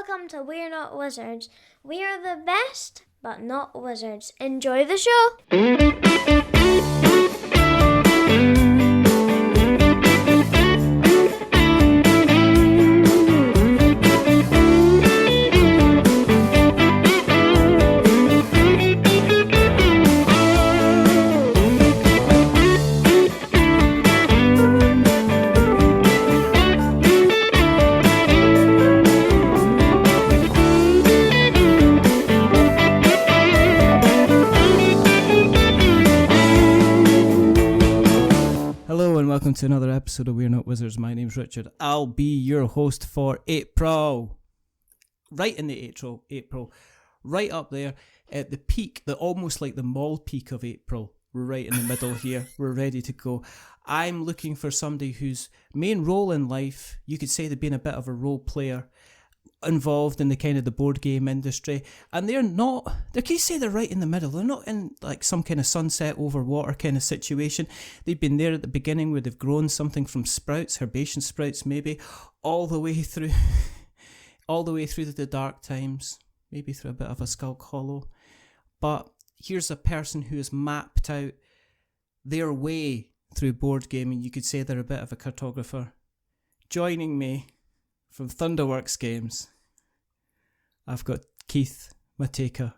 welcome to We're Not Wizards. We are the best, but not wizards. Enjoy the show! Welcome to another episode of We're Not Wizards. My name's Richard. I'll be your host for April. Right in the April. Right up there at the peak, almost like the mall peak of April. We're right in the middle here. We're ready to go. I'm looking for somebody whose main role in life, you could say they've been a bit of a role player, involved in the kind of the board game industry, and can you say they're right in the middle. They're not in like some kind of sunset over water kind of situation. They've been there at the beginning where they've grown something from sprouts, herbaceous sprouts maybe, all the way through the dark times, maybe through a bit of a Skulk Hollow. But here's a person who has mapped out their way through board gaming. You could say they're a bit of a cartographer. Joining me from Thunderworks Games, I've got Keith Matejka.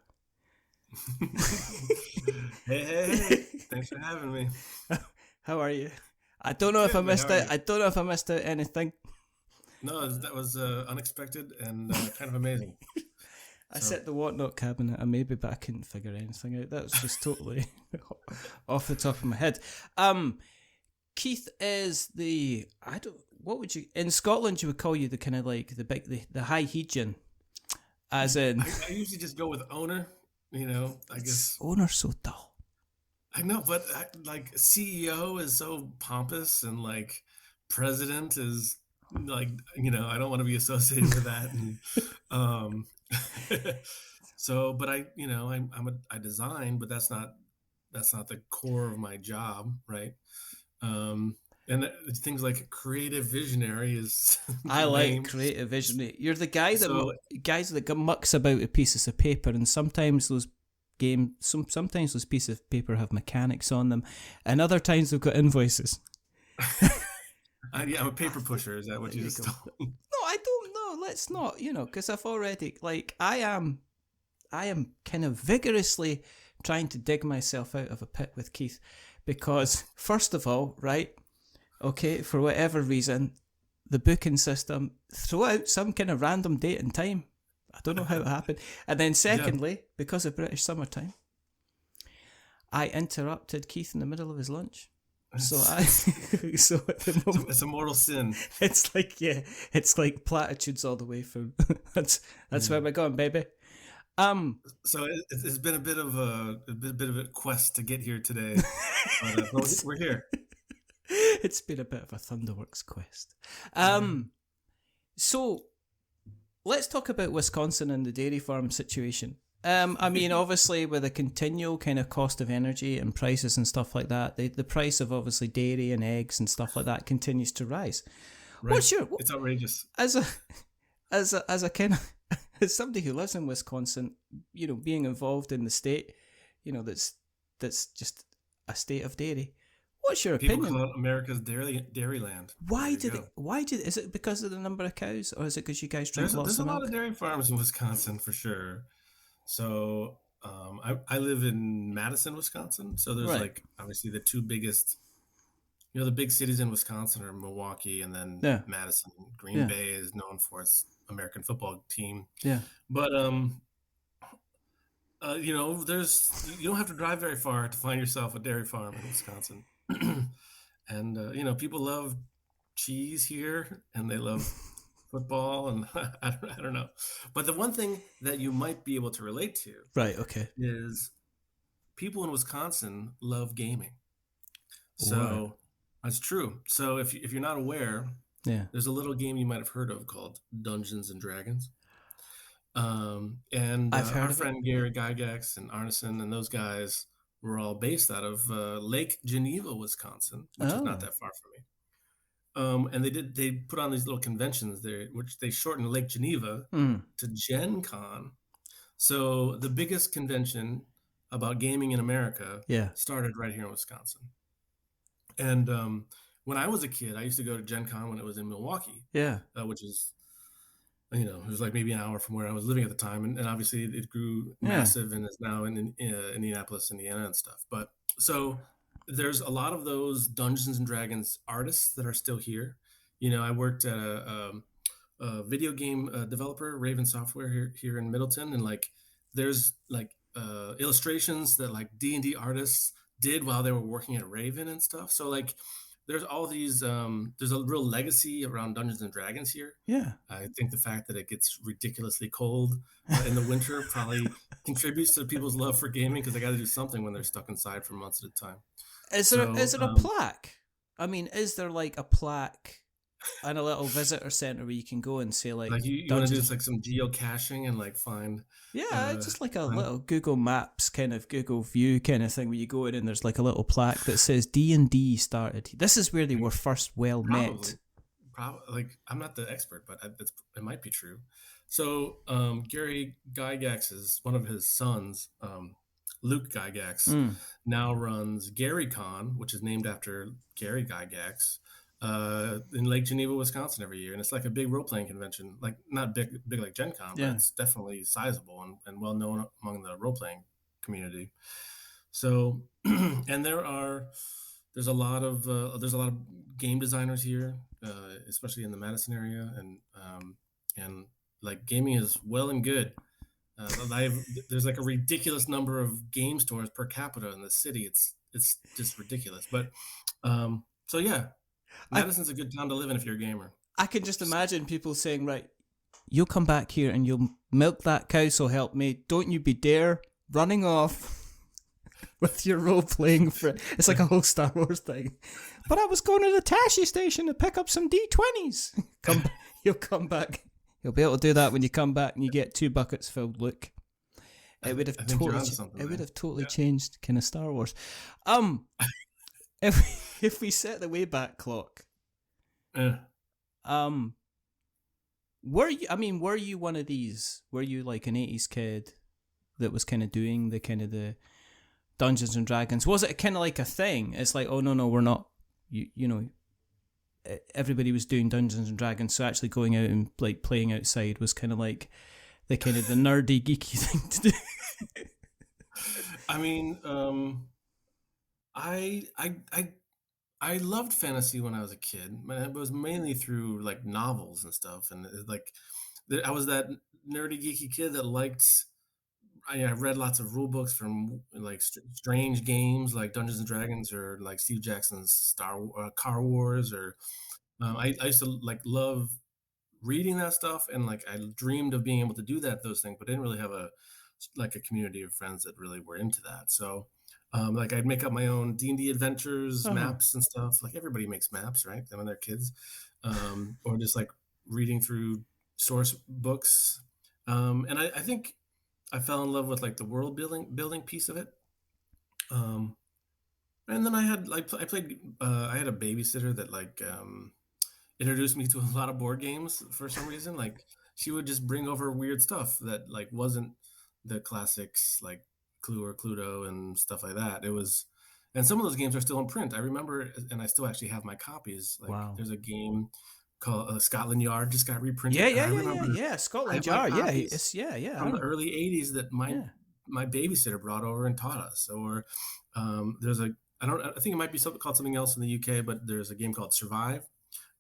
Hey! Thanks for having me. How are you? I don't know if I missed out. I don't know if I missed out anything. No, that was unexpected and kind of amazing. I set the whatnot cabinet, and maybe, but I couldn't figure anything out. That was just totally off the top of my head. Keith is in Scotland you would call you the kind of like the high hegian, as in. I usually just go with owner, I guess. Owner's so dull. I know, but like CEO is so pompous, and like president is like, I don't want to be associated with that. And, so, but I design, but that's not the core of my job, right? And things like creative visionary is. I like creative visionary. You're the guy that mucks about with pieces of paper, and sometimes those sometimes pieces of paper have mechanics on them, and other times they've got invoices. I'm a paper pusher. Is that what you just told me? No, I don't know. Let's not, because I've already I am kind of vigorously trying to dig myself out of a pit with Keith, because first of all, right. Okay, for whatever reason, the booking system threw out some kind of random date and time. I don't know how it happened. And then secondly, because of British summertime, I interrupted Keith in the middle of his lunch. So at the moment, it's a mortal sin. It's like platitudes all the way through. That's where we're going, baby. So it's been a bit of a quest to get here today, but we're here. It's been a bit of a Thunderworks quest. So let's talk about Wisconsin and the dairy farm situation. Obviously with a continual kind of cost of energy and prices and stuff like that, the price of obviously dairy and eggs and stuff like that continues to rise. Right. It's outrageous. As a kind of as somebody who lives in Wisconsin, being involved in the state, that's just a state of dairy. What's your opinion? People call it America's dairy land. Is it because of the number of cows, or is it because you guys drink lots of milk? There's a lot of dairy farms in Wisconsin for sure. So I live in Madison, Wisconsin. So there's like obviously the two biggest, the big cities in Wisconsin are Milwaukee and then Madison. Green Bay is known for its American football team. Yeah. But you don't have to drive very far to find yourself a dairy farm in Wisconsin. And people love cheese here, and they love football, and I don't know. But the one thing that you might be able to relate to, is people in Wisconsin love gaming. So that's true. So if you're not aware, there's a little game you might have heard of called Dungeons and Dragons. And I've heard our friend Gary Gygax and Arneson and those guys were all based out of Lake Geneva, Wisconsin, which is not that far from me. And they put on these little conventions there, which they shortened Lake Geneva to Gen Con. So the biggest convention about gaming in America Yeah. started right here in Wisconsin. And when I was a kid, I used to go to Gen Con when it was in Milwaukee. Yeah. Which is, it was like maybe an hour from where I was living at the time. And obviously it grew massive and is now in Indianapolis, Indiana and stuff. But so there's a lot of those Dungeons and Dragons artists that are still here. I worked at a video game developer, Raven Software here in Middleton. And like, there's like illustrations that like D&D artists did while they were working at Raven and stuff. So like, there's all these there's a real legacy around Dungeons and Dragons here. Yeah. I think the fact that it gets ridiculously cold in the winter probably contributes to people's love for gaming, because they got to do something when they're stuck inside for months at a time. Is it a plaque? I mean, is there like a plaque and a little visitor center where you can go and say like you want to do like some geocaching and like find just like a little Google Maps kind of Google View kind of thing where you go in and there's like a little plaque that says D&D started. This is where they were first met. Probably, like, I'm not the expert, but it might be true. So Gary Gygax is one of his sons. Luke Gygax now runs GaryCon, which is named after Gary Gygax, in Lake Geneva, Wisconsin every year. And it's like a big role-playing convention, like not big like Gen Con, but it's definitely sizable and well-known among the role-playing community. So, and there's a lot of game designers here, especially in the Madison area. And like gaming is well and good. There's like a ridiculous number of game stores per capita in the city. It's just ridiculous. But so yeah, Madison's a good town to live in if you're a gamer. I can just imagine people saying, right, you'll come back here and you'll milk that cow, so help me. Don't you be dare running off with your role-playing friend. It's like a whole Star Wars thing. But I was going to the Tashi station to pick up some D20s. You'll come back. You'll be able to do that when you come back and you get 2 buckets filled, Luke. It would have totally changed kind of Star Wars. If we set the Wayback Clock, were you one of these? Were you like an 80s kid that was kind of doing the Dungeons and Dragons? Was it kind of like a thing? It's like, oh no, we're not. Everybody was doing Dungeons and Dragons, so actually going out and like playing outside was kind of like the nerdy geeky thing to do. I mean, I loved fantasy when I was a kid. It was mainly through like novels and stuff, and like I was that nerdy geeky kid that liked. I read lots of rule books from like strange games like Dungeons and Dragons or like Steve Jackson's Car Wars, or I used to like love reading that stuff, and like I dreamed of being able to do those things, but didn't really have a community of friends that really were into that. So like I'd make up my own D&D adventures, maps and stuff. Like everybody makes maps, right? When they're kids, or just like reading through source books. And I think I fell in love with like the world building piece of it. And then I had a babysitter that like introduced me to a lot of board games for some reason. Like she would just bring over weird stuff that like wasn't the classics like Clue or Cluedo and stuff like that. And some of those games are still in print. I remember, and I still actually have my copies. Like there's a game called Scotland Yard just got reprinted. Yeah. Scotland Yard. From the early '80s that my babysitter brought over and taught us. Or there's I think it might be something else in the UK, but there's a game called Survive,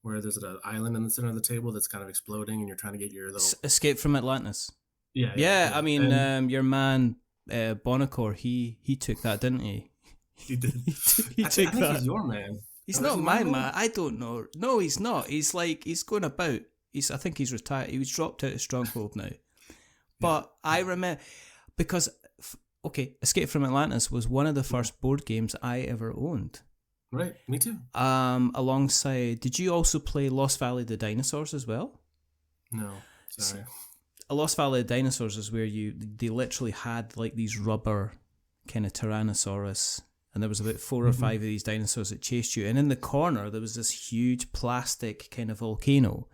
where there's an island in the center of the table that's kind of exploding, and you're trying to get your little Escape from Atlantis. Yeah. I mean, your man Bonacore, he took that, didn't he? He did. I think he's your man. He's not my man. I don't know. No, he's not. He's like, he's going about. I think he's retired. He was dropped out of Stronghold now. But I remember, because, Escape from Atlantis was one of the first board games I ever owned. Right, me too. Alongside, did you also play Lost Valley of the Dinosaurs as well? No, sorry. Lost Valley of the Dinosaurs is where they literally had like these rubber kind of Tyrannosaurus and there was about 4 or 5 of these dinosaurs that chased you. And in the corner, there was this huge plastic kind of volcano.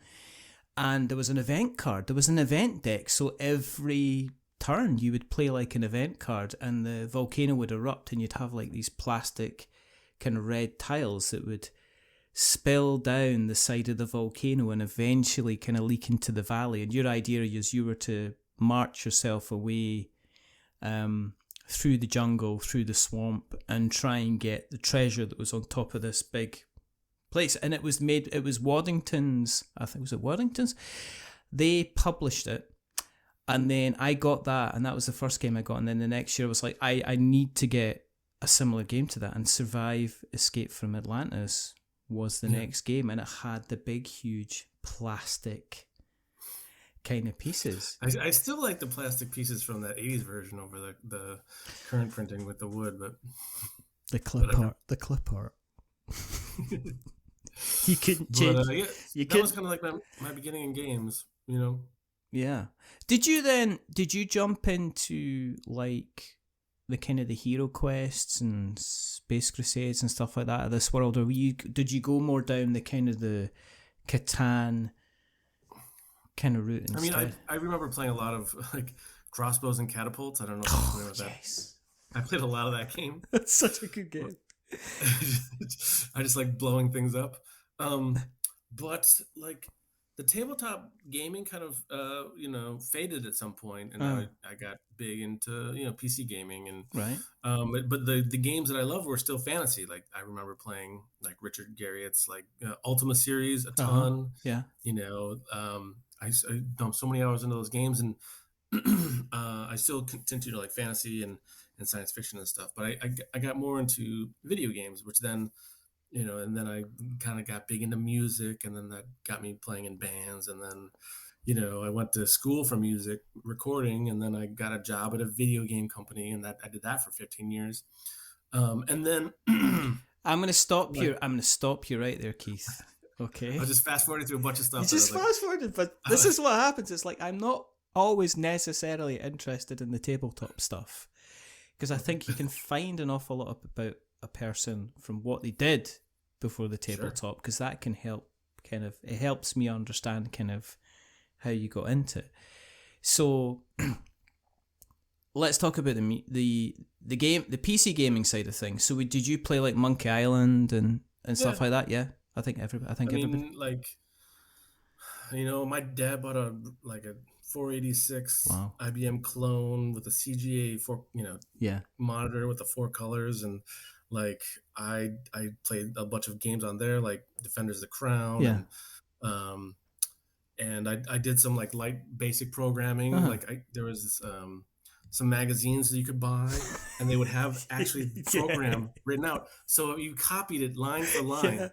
And there was an event card. There was an event deck. So every turn, you would play like an event card, and the volcano would erupt, and you'd have like these plastic kind of red tiles that would spill down the side of the volcano and eventually kind of leak into the valley. And your idea is you were to march yourself away through the jungle, through the swamp, and try and get the treasure that was on top of this big place. And it was Waddington's, I think, was it Waddington's? They published it, and then I got that, and that was the first game I got. And then the next year I was like, I need to get a similar game to that, and Survive Escape from Atlantis was the next game, and it had the big, huge plastic kind of pieces. I still like the plastic pieces from that 80s version over the current printing with the wood, but the clip art. You couldn't change. That was kind of like my beginning in games, you know. Yeah. Did you jump into like the kind of the hero quests and Space Crusades and stuff like that of this world, or did you go more down the kind of the Catan kind of route instead? I mean, I remember playing a lot of like Crossbows and Catapults. I don't know if you're familiar with that. I played a lot of that game. That's such a good game. I just like blowing things up. But like the tabletop gaming kind of faded at some point, and I got big into PC gaming, and right. But the games that I loved were still fantasy. Like I remember playing like Richard Garriott's like Ultima series a ton. Yeah. I dumped so many hours into those games, and I still continue to like fantasy and science fiction and stuff. But I got more into video games, which then, and then I kind of got big into music, and then that got me playing in bands. And then, I went to school for music recording, and then I got a job at a video game company, and I did that for 15 years. And then I'm going to stop you. I'm going to stop you right there, Keith. Okay. I was just fast forwarding through a bunch of stuff. You just fast forwarded, but this is what happens. It's like I'm not always necessarily interested in the tabletop stuff, because I think you can find an awful lot about a person from what they did before the tabletop, because that can help it helps me understand kind of how you got into it. So let's talk about the game, the PC gaming side of things. So did you play like Monkey Island and stuff like that? Yeah, I think everybody. Like, my dad bought a 486 IBM clone with a CGA monitor with the 4 colors, and like I played a bunch of games on there, like Defenders of the Crown, and I did some like light basic programming. Like there was this, some magazines that you could buy, and they would have actually the program written out, so you copied it line for line.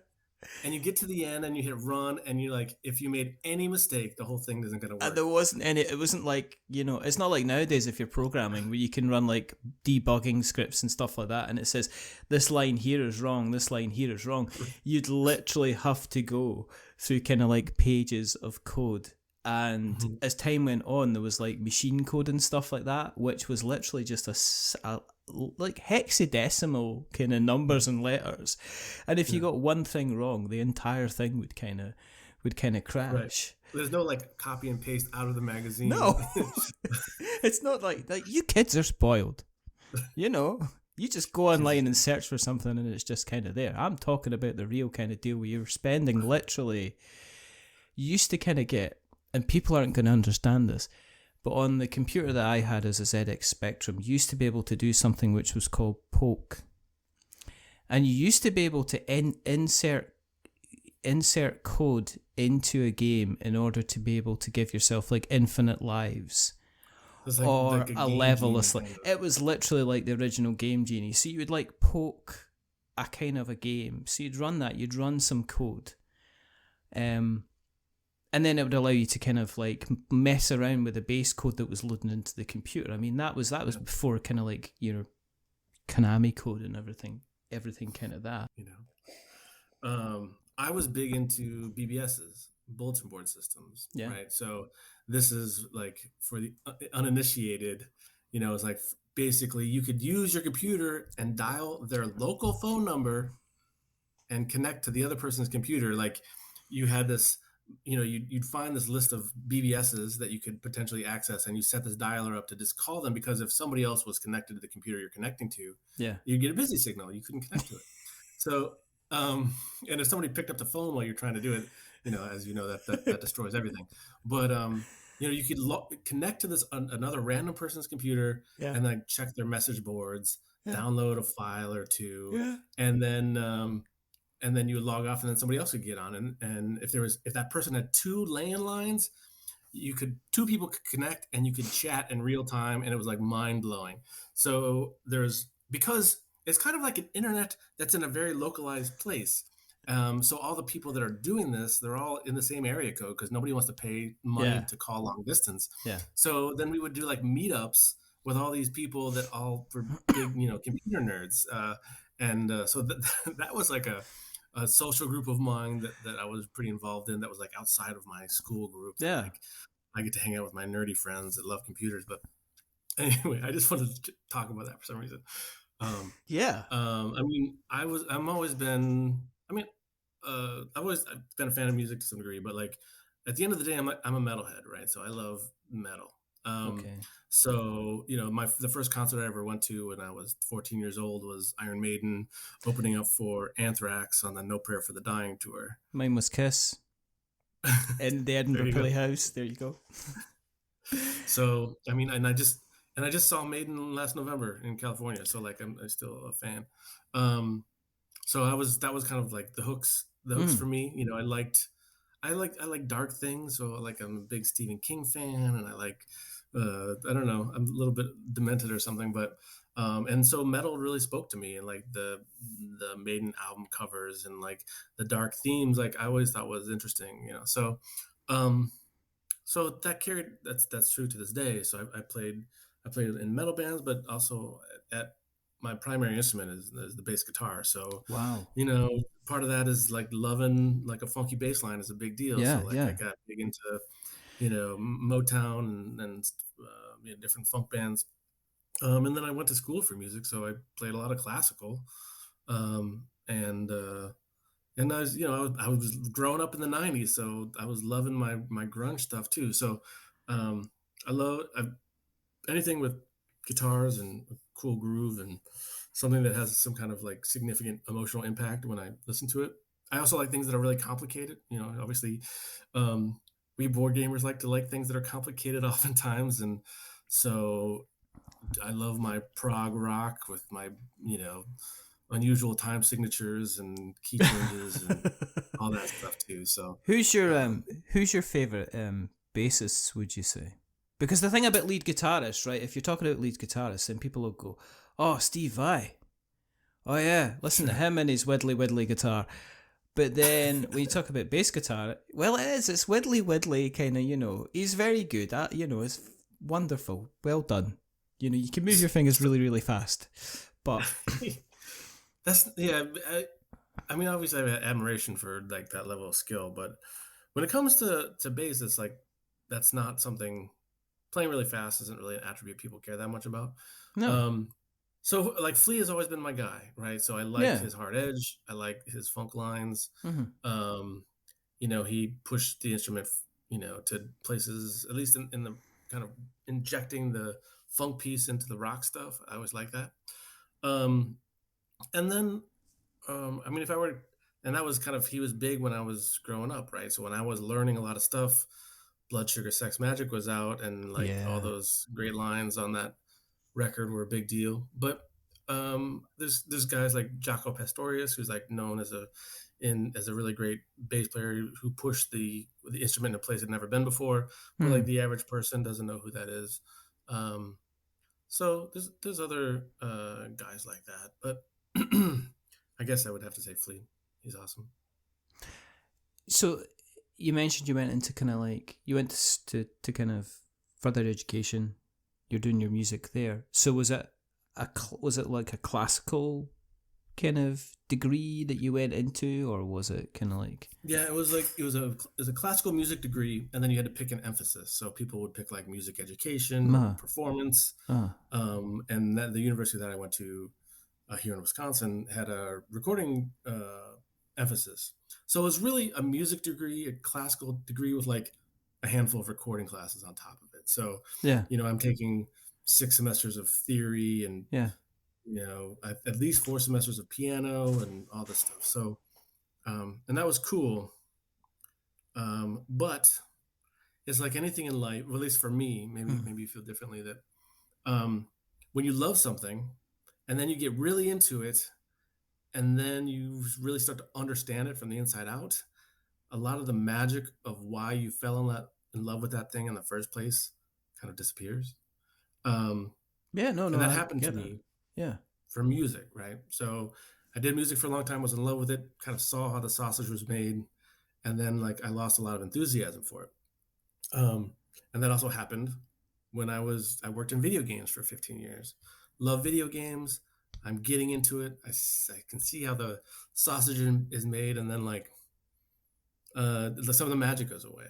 And you get to the end and you hit run, and you're like, if you made any mistake, the whole thing isn't going to work. And there wasn't any, it wasn't like, it's not like nowadays if you're programming where you can run like debugging scripts and stuff like that, and it says, this line here is wrong, this line here is wrong. You'd literally have to go through kind of like pages of code. And as time went on, there was like machine code and stuff like that, which was literally just a like hexadecimal kind of numbers and letters. And if you got one thing wrong, the entire thing would kind of crash. Right. There's no like copy and paste out of the magazine. No, it's not like you kids are spoiled. You just go online and search for something, and it's just kind of there. I'm talking about the real kind of deal where you're spending literally. You used to kind of get. And people aren't going to understand this, but on the computer that I had as a ZX Spectrum, you used to be able to do something which was called poke. And you used to be able to insert code into a game in order to be able to give yourself like infinite lives. Or like a level of it was literally like the original Game Genie. So you would like poke a kind of a game. So you'd run some code. And then it would allow you to kind of like mess around with the base code that was loading into the computer. I mean, that was before kind of like your Konami code and everything kind of that. I was big into BBSs, bulletin board systems. Yeah. Right. So this is like for the uninitiated. it's like basically you could use your computer and dial their local phone number and connect to the other person's computer. Like you had this, you'd find this list of BBSs that you could potentially access, and you set this dialer up to just call them, because if somebody else was connected to the computer you're connecting to, you'd get a busy signal. You couldn't connect to it. So, and if somebody picked up the phone while you're trying to do it, as you know, that destroys everything. But, you could connect to this another random person's computer and then check their message boards, download a file or two, and then you would log off, and then somebody else would get on. And if that person had two landlines, two people could connect and you could chat in real time, and it was like mind blowing. So because it's kind of like an internet that's in a very localized place. So all the people that are doing this, they're all in the same area code because nobody wants to pay money to call long distance. Yeah. So then we would do like meetups with all these people that all were big, computer nerds. So that was like a social group of mine that I was pretty involved in, that was like outside of my school group. Yeah. Like I get to hang out with my nerdy friends that love computers. But anyway, I just wanted to talk about that for some reason. I've been a fan of music to some degree, but like at the end of the day, I'm a metalhead, right? So I love metal. So, the first concert I ever went to when I was 14 years old was Iron Maiden opening up for Anthrax on the No Prayer for the Dying tour. Mine was Kiss in the Edinburgh Playhouse. There you go. So, and I just saw Maiden last November in California. So like, I'm still a fan. So that was kind of like the hooks for me. I like dark things. So like, I'm a big Stephen King fan, and I like, I don't know, I'm a little bit demented or something, but, and so metal really spoke to me, and like the Maiden album covers and like the dark themes, like I always thought was interesting, so, so that that's true to this day. So I played in metal bands, but also at my primary instrument is the bass guitar. So, wow, part of that is like loving like a funky bass line is a big deal. Yeah, so like I got big into, Motown and different funk bands. And then I went to school for music, so I played a lot of classical. And I was, I was growing up in the 90s, so I was loving my grunge stuff too. So I love anything with guitars and a cool groove and something that has some kind of like significant emotional impact when I listen to it. I also like things that are really complicated. Obviously, we board gamers like to like things that are complicated oftentimes. And so I love my prog rock with my, unusual time signatures and key changes and all that stuff too. So who's your favorite bassist, would you say? Because the thing about lead guitarists, right? If you're talking about lead guitarists, then people will go, "Oh, Steve Vai. Oh yeah, listen to him and his widdly guitar." But then when you talk about bass guitar, well, it's widdly kind of, he's very good at, it's wonderful, well done. You can move your fingers really, really fast. But obviously I have admiration for like that level of skill, but when it comes to bass, it's like, that's not something, playing really fast isn't really an attribute people care that much about. No. So like Flea has always been my guy, right? So I like his hard edge. I like his funk lines. Mm-hmm. He pushed the instrument, to places, at least in the kind of injecting the funk piece into the rock stuff. I always like that. And then, if I were, and that was kind of, he was big when I was growing up, right? So when I was learning a lot of stuff, Blood Sugar Sex Magic was out, and like all those great lines on that record were a big deal. But there's guys like Jaco Pastorius, who's like known as a really great bass player who pushed the instrument in a place it had never been before, but like the average person doesn't know who that is. So there's other guys like that, but I guess I would have to say Flea. He's awesome. So you mentioned you went into kind of like, you went to kind of further education. You're doing your music there. So was it like a classical kind of degree that you went into, or was it kind of like? Yeah, it was a classical music degree, and then you had to pick an emphasis. So people would pick like music education or performance, and the university that I went to here in Wisconsin had a recording emphasis. So it was really a music degree, a classical degree with like a handful of recording classes on top of it. So I'm taking 6 semesters of theory and at least 4 semesters of piano and all this stuff. So and that was cool. But it's like anything in life, or at least for me, maybe you feel differently, that when you love something and then you get really into it and then you really start to understand it from the inside out, a lot of the magic of why you fell in love with that thing in the first place kind of disappears. And that happened to me for music, right? So I did music for a long time, was in love with it, kind of saw how the sausage was made, and then like I lost a lot of enthusiasm for it. And that also happened when I worked in video games for 15 years. Love video games. I'm getting into it. I can see how the sausage is made, and then like some of the magic goes away.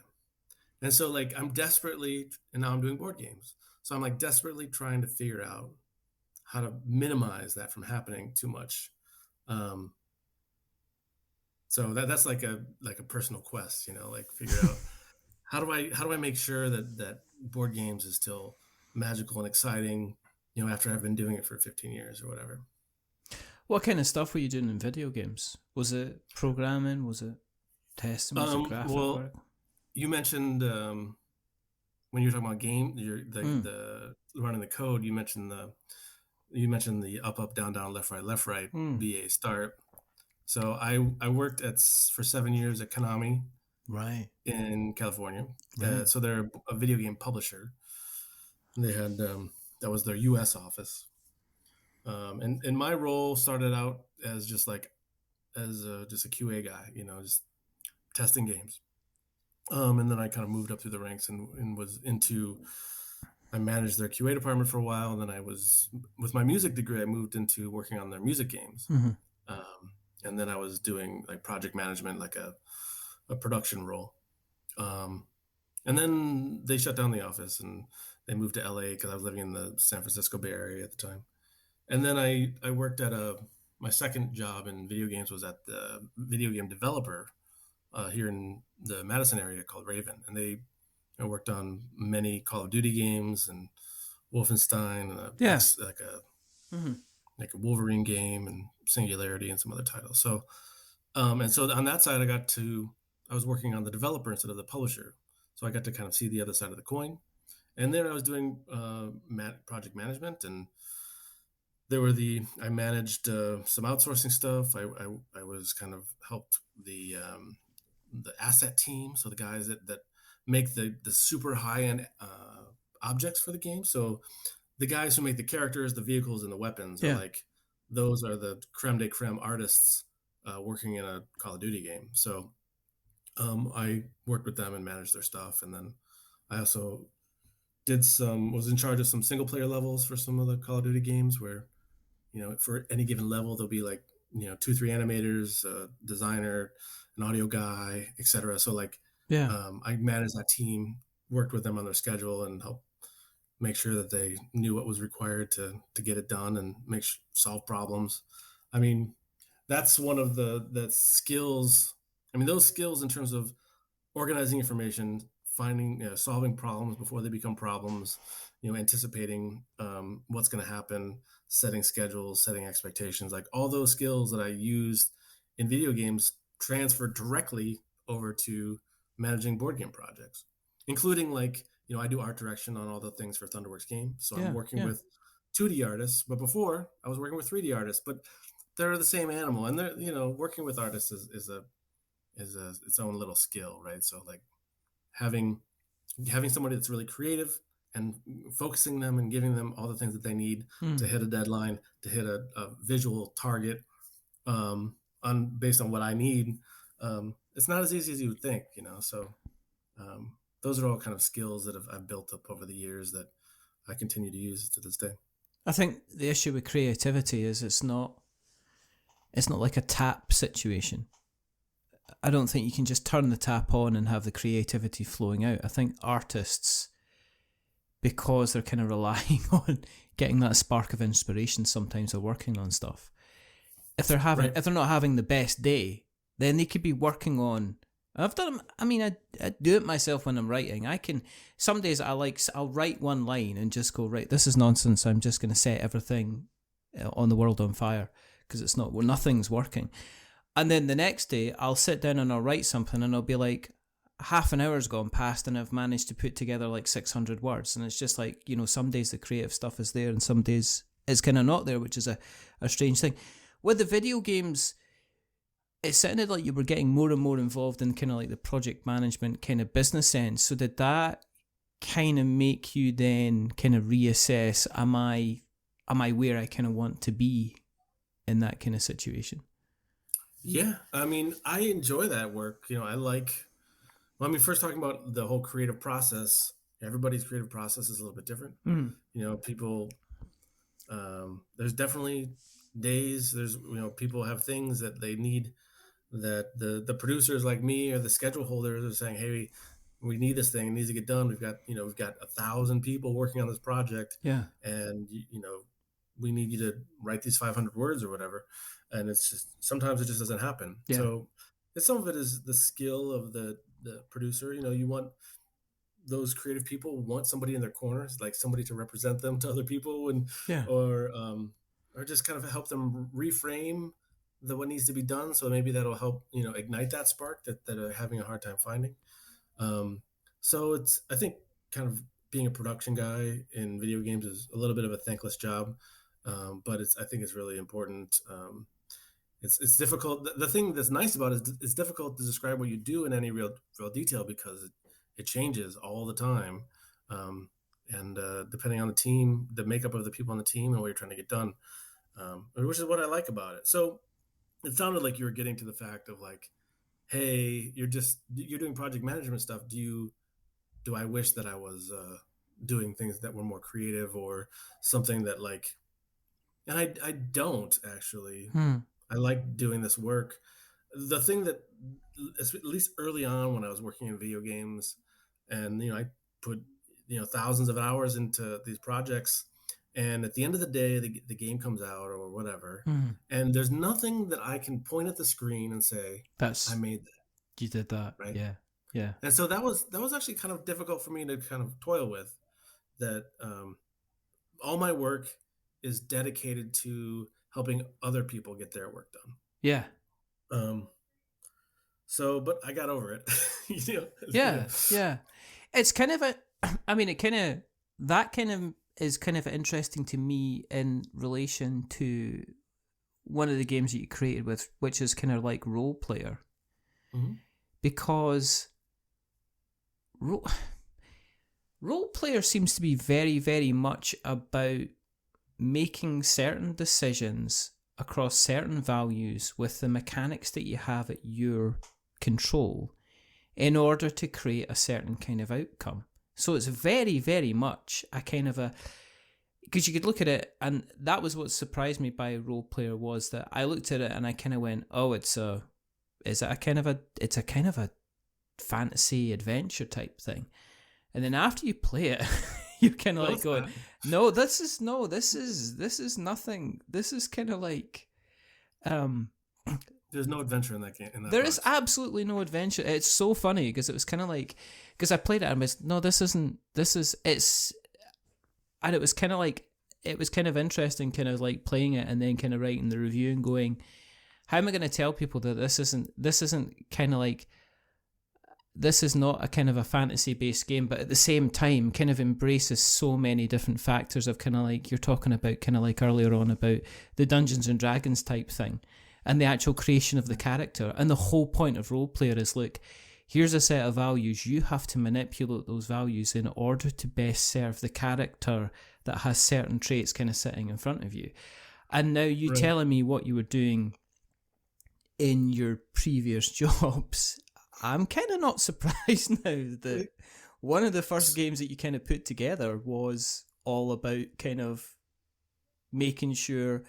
And so like and now I'm doing board games. So I'm like desperately trying to figure out how to minimize that from happening too much. So that's like a personal quest, like figure out how do I make sure that board games is still magical and exciting, after I've been doing it for 15 years or whatever. What kind of stuff were you doing in video games? Was it programming? Was it testing? Was it graphic work? You mentioned when you were talking about the running the code, you mentioned the up, down, down, left, right, BA start. So I worked for 7 years at Konami, right, in California. Right. So they're a video game publisher. They had that was their U.S. office, and my role started out as just a QA guy, just testing games. And then I kind of moved up through the ranks and I managed their QA department for a while. And then with my music degree, I moved into working on their music games. Mm-hmm. And then I was doing like project management, like a production role. And then they shut down the office and they moved to LA because I was living in the San Francisco Bay Area at the time. And then I worked at my second job in video games was at the video game developer here in the Madison area called Raven. And I worked on many Call of Duty games and Wolfenstein and like a Wolverine game and Singularity and some other titles. So, and so on that side, I was working on the developer instead of the publisher. So I got to kind of see the other side of the coin. And then I was doing project management, and I managed some outsourcing stuff. I was kind of helped the asset team. So the guys that make the super high end objects for the game. So the guys who make the characters, the vehicles, and the weapons are like, those are the creme de creme artists working in a Call of Duty game. So I worked with them and managed their stuff. And then I also was in charge of some single player levels for some of the Call of Duty games where, for any given level, there'll be like, 2-3 animators, a designer, an audio guy, etc. So like, I managed that team, worked with them on their schedule and helped make sure that they knew what was required to get it done and solve problems. I mean, that's one of the skills. I mean, those skills in terms of organizing information, finding, solving problems before they become problems, anticipating what's going to happen, setting schedules, setting expectations, like all those skills that I used in video games transferred directly over to managing board game projects, including like, I do art direction on all the things for Thunderworks game. So I'm working with 2D artists, but before I was working with 3D artists, but they're the same animal. And they're, working with artists is its own little skill, right? So like having somebody that's really creative and focusing them and giving them all the things that they need to hit a deadline, to hit a visual target, based on what I need. It's not as easy as you would think, so those are all kind of skills that I've built up over the years that I continue to use to this day. I think the issue with creativity is it's not It's not like a tap situation. I don't think you can just turn the tap on and have the creativity flowing out. I think artists, because they're kind of relying on getting that spark of inspiration, sometimes are working on stuff. If they're not having the best day, then they could be working on. I've done. I mean, I do it myself when I'm writing. Some days I'll write one line and just go, right, this is nonsense. I'm just going to set everything on the world on fire because nothing's working. And then the next day I'll sit down and I'll write something and I'll be like, half an hour's gone past and I've managed to put together like 600 words. And it's just like, some days the creative stuff is there and some days it's kind of not there, which is a strange thing. With the video games, it sounded like you were getting more and more involved in kind of like the project management kind of business end. So did that kind of make you then kind of reassess, am I where I kind of want to be in that kind of situation? Yeah, I mean, I enjoy that work. First talking about the whole creative process, everybody's creative process is a little bit different. People, there's definitely days, people have things that they need, that the producers like me or the schedule holders are saying, hey, we need this thing, it needs to get done. We've got 1,000 people working on this project. Yeah. And, we need you to write these 500 words or whatever. And it's just, sometimes it just doesn't happen. Yeah. So some of it is the skill of the producer. You want those creative people want somebody in their corners, like somebody to represent them to other people, and or just kind of help them reframe what needs to be done. So maybe that'll help, ignite that spark that they're having a hard time finding. So it's, I think, kind of being a production guy in video games is a little bit of a thankless job. But I think it's really important. It's difficult. The thing that's nice about it is it's difficult to describe what you do in any real detail because it changes all the time. And depending on the team, the makeup of the people on the team and what you're trying to get done, which is what I like about it. So it sounded like you were getting to the fact of like, hey, you're doing project management stuff. Do I wish that I was doing things that were more creative or something that like, and I don't actually. I like doing this work. The thing that, at least early on when I was working in video games, and I put thousands of hours into these projects, and at the end of the day, the game comes out or whatever, and there's nothing that I can point at the screen and say, I made that. You did that, right? Yeah. And so that was actually kind of difficult for me to kind of toil with. That all my work is dedicated to helping other people get their work done. Yeah. So, but I got over it. Yeah. It's kind of that kind of is kind of interesting to me in relation to one of the games that you created with, which is kind of like Role Player. Mm-hmm. Because Role Player seems to be very, very much about making certain decisions across certain values with the mechanics that you have at your control in order to create a certain kind of outcome. So it's very, very much a kind of because you could look at it, and that was what surprised me by Role Player, was that I looked at it and I kind of went, oh, it's a kind of a fantasy adventure type thing. And then after you play it, you're kind of like going, this is nothing. This is kind of like, there's no adventure in that game. There is absolutely no adventure. It's so funny because it was kind of like, because I played it and I was, and it was kind of like, it was kind of interesting, kind of like playing it and then kind of writing the review and going, how am I going to tell people that this isn't kind of like, this is not a kind of a fantasy-based game, but at the same time kind of embraces so many different factors of kind of like, you're talking about kind of like earlier on about the Dungeons and Dragons type thing and the actual creation of the character. And the whole point of Role Player is, look, here's a set of values. You have to manipulate those values in order to best serve the character that has certain traits kind of sitting in front of you. And now you telling me what you were doing in your previous jobs, I'm kind of not surprised now that one of the first games that you kind of put together was all about kind of making sure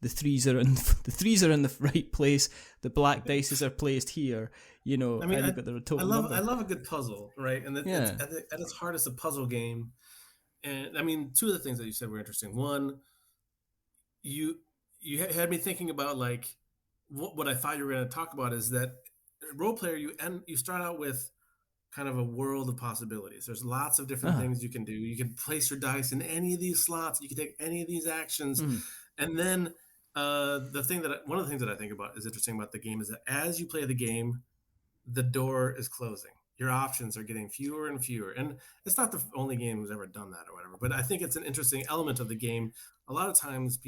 the threes are in the right place, the black dices are placed here, you know, I mean, and you've got the total I number. love a good puzzle, right? And Yeah. it's at its heart, it's a puzzle game. And I mean, two of the things that you said were interesting. One, you had me thinking about like what I thought you were going to talk about is that role player you start out with kind of a world of possibilities. There's lots of different Uh-huh. things you can do. You can place your dice in any of these slots. You can take any of these actions, Mhm. and then one of the things that I think about is interesting about the game is that as you play the game, the door is closing. Your options are getting fewer and fewer, and it's not the only game who's ever done that or whatever. But I think it's an interesting element of the game. A lot of times,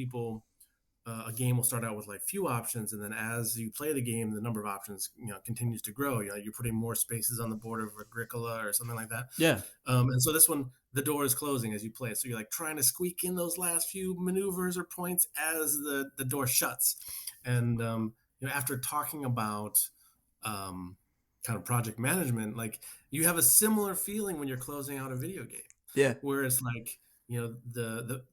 a game will start out with like few options, and then as you play the game, the number of options continues to grow. You're putting more spaces on the board of Agricola or something like that. Yeah. And so this one, the door is closing as you play, so you're like trying to squeak in those last few maneuvers or points as the door shuts. And after talking about kind of project management, like you have a similar feeling when you're closing out a video game. Yeah. Where it's like the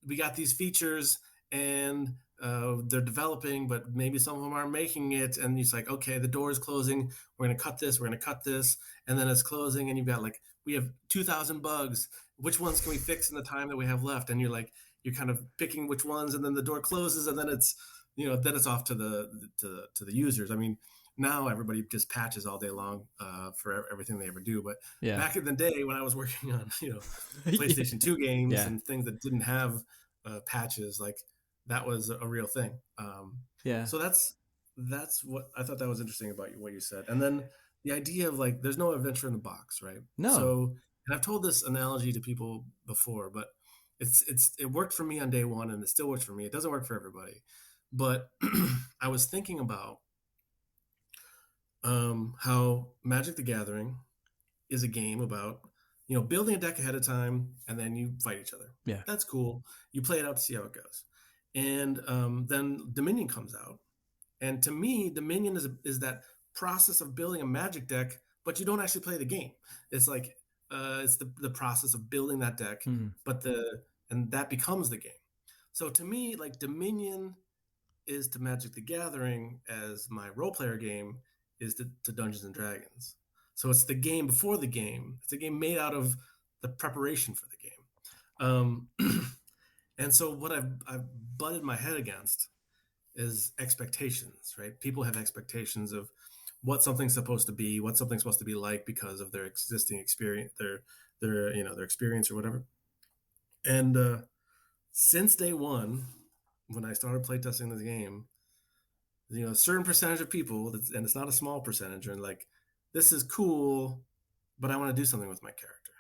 we got these features and they're developing, but maybe some of them aren't making it. And it's like, okay, the door is closing. We're going to cut this. We're going to cut this. And then it's closing. And you've got like, we have 2,000 bugs. Which ones can we fix in the time that we have left? And you're kind of picking which ones. And then the door closes. And then it's, then it's off to the users. I mean, now everybody just patches all day long for everything they ever do. But back in the day when I was working on, PlayStation 2 games and things that didn't have patches, like, that was a real thing. So that's what I thought that was interesting about what you said. And then the idea of like, there's no adventure in the box, right? No. So, and I've told this analogy to people before, but it worked for me on day one, and it still works for me. It doesn't work for everybody, but I was thinking about how Magic the Gathering is a game about building a deck ahead of time, and then you fight each other. Yeah, that's cool. You play it out to see how it goes. And then Dominion comes out, and to me, Dominion is that process of building a Magic deck, but you don't actually play the game. It's like it's the process of building that deck, and that becomes the game. So to me, like Dominion is to Magic the Gathering as my role player game is to Dungeons and Dragons. So it's the game before the game. It's a game made out of the preparation for the game. And so what I've butted my head against is expectations, right? People have expectations of what something's supposed to be, what something's supposed to be like because of their existing experience, their experience or whatever. And since day one, when I started playtesting this game, a certain percentage of people, and it's not a small percentage, are like, this is cool, but I want to do something with my character.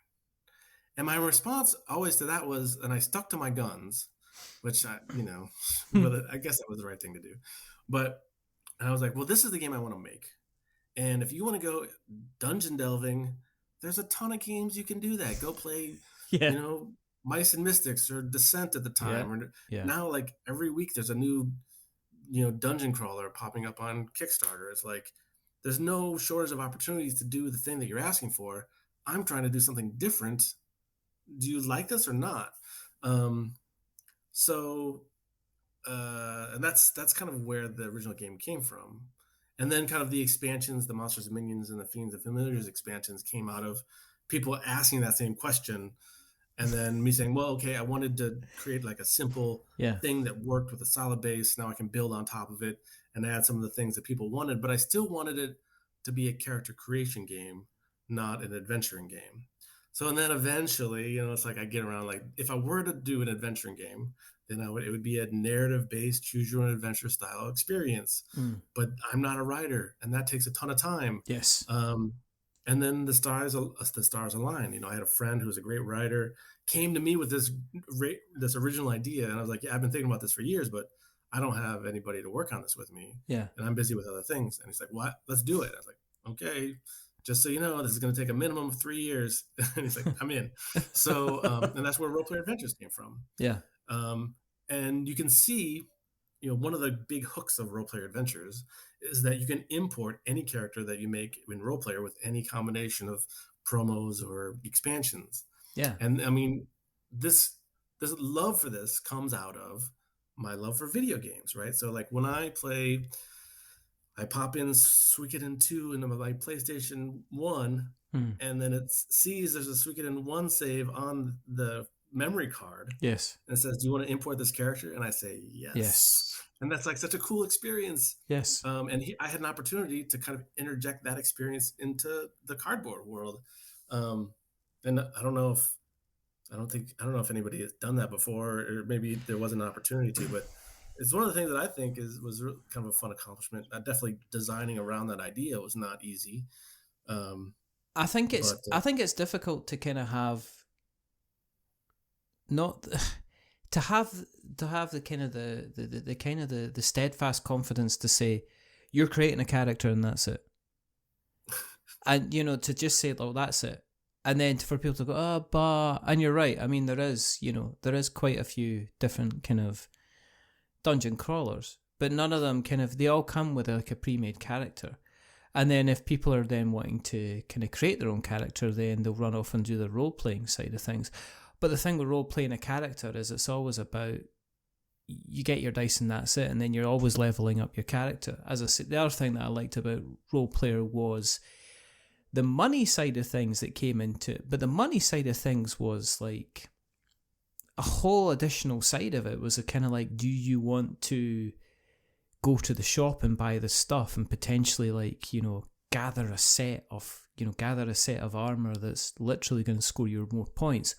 And my response always to that was, and I stuck to my guns, which I guess that was the right thing to do. But I was like, well, this is the game I want to make. And if you want to go dungeon delving, there's a ton of games you can do that. Go play, Mice and Mystics or Descent at the time. Now, like every week, there's a new, dungeon crawler popping up on Kickstarter. It's like, there's no shortage of opportunities to do the thing that you're asking for. I'm trying to do something different. Do you like this or not? And that's kind of where the original game came from. And then kind of the expansions, the Monsters and Minions and the Fiends and Familiars expansions came out of people asking that same question. And then me saying, well, okay, I wanted to create like a simple thing that worked with a solid base. Now I can build on top of it and add some of the things that people wanted, but I still wanted it to be a character creation game, not an adventuring game. So, and then eventually, it's like I get around, like if I were to do an adventuring game, then it would be a narrative-based, choose-your-own-adventure style experience. But I'm not a writer, and that takes a ton of time. Yes. And then the stars align. I had a friend who was a great writer, came to me with this original idea, and I was like, yeah, I've been thinking about this for years, but I don't have anybody to work on this with me. Yeah. And I'm busy with other things. And he's like, what? Let's do it. I was like, okay. Just so you know, this is going to take a minimum of 3 years. And he's like, I'm in. So, and that's where Role Player Adventures came from. Yeah. And you can see, one of the big hooks of Role Player Adventures is that you can import any character that you make in Role Player with any combination of promos or expansions. Yeah. And I mean, this love for this comes out of my love for video games, right? So like when I play, I pop in Suikoden 2 into my PlayStation 1, Mm. and then it sees there's a Suikoden 1 save on the memory card. Yes. And it says, "Do you want to import this character?" And I say, "Yes." Yes. And that's like such a cool experience. Yes. And I had an opportunity to kind of interject that experience into the cardboard world. And I don't know if I don't know if anybody has done that before, or maybe there was an opportunity to, but it's one of the things that I think was kind of a fun accomplishment. Definitely designing around that idea was not easy. I think but it's difficult to kind of have not to have the kind of the kind of the steadfast confidence to say you're creating a character and that's it. And to just say, "Oh, that's it." And then for people to go, "Oh, but," and you're right. I mean, there is quite a few different kind of dungeon crawlers, but none of them they all come with like a pre-made character. And then if people are then wanting to kind of create their own character, then they'll run off and do the role-playing side of things. But the thing with role-playing a character is it's always about you get your dice and that's it, and then you're always leveling up your character. As I said, the other thing that I liked about role-player was the money side of things that came into it. But the money side of things was like a whole additional side of it was a kind of like, do you want to go to the shop and buy the stuff and potentially like, gather a set of armor that's literally going to score you more points?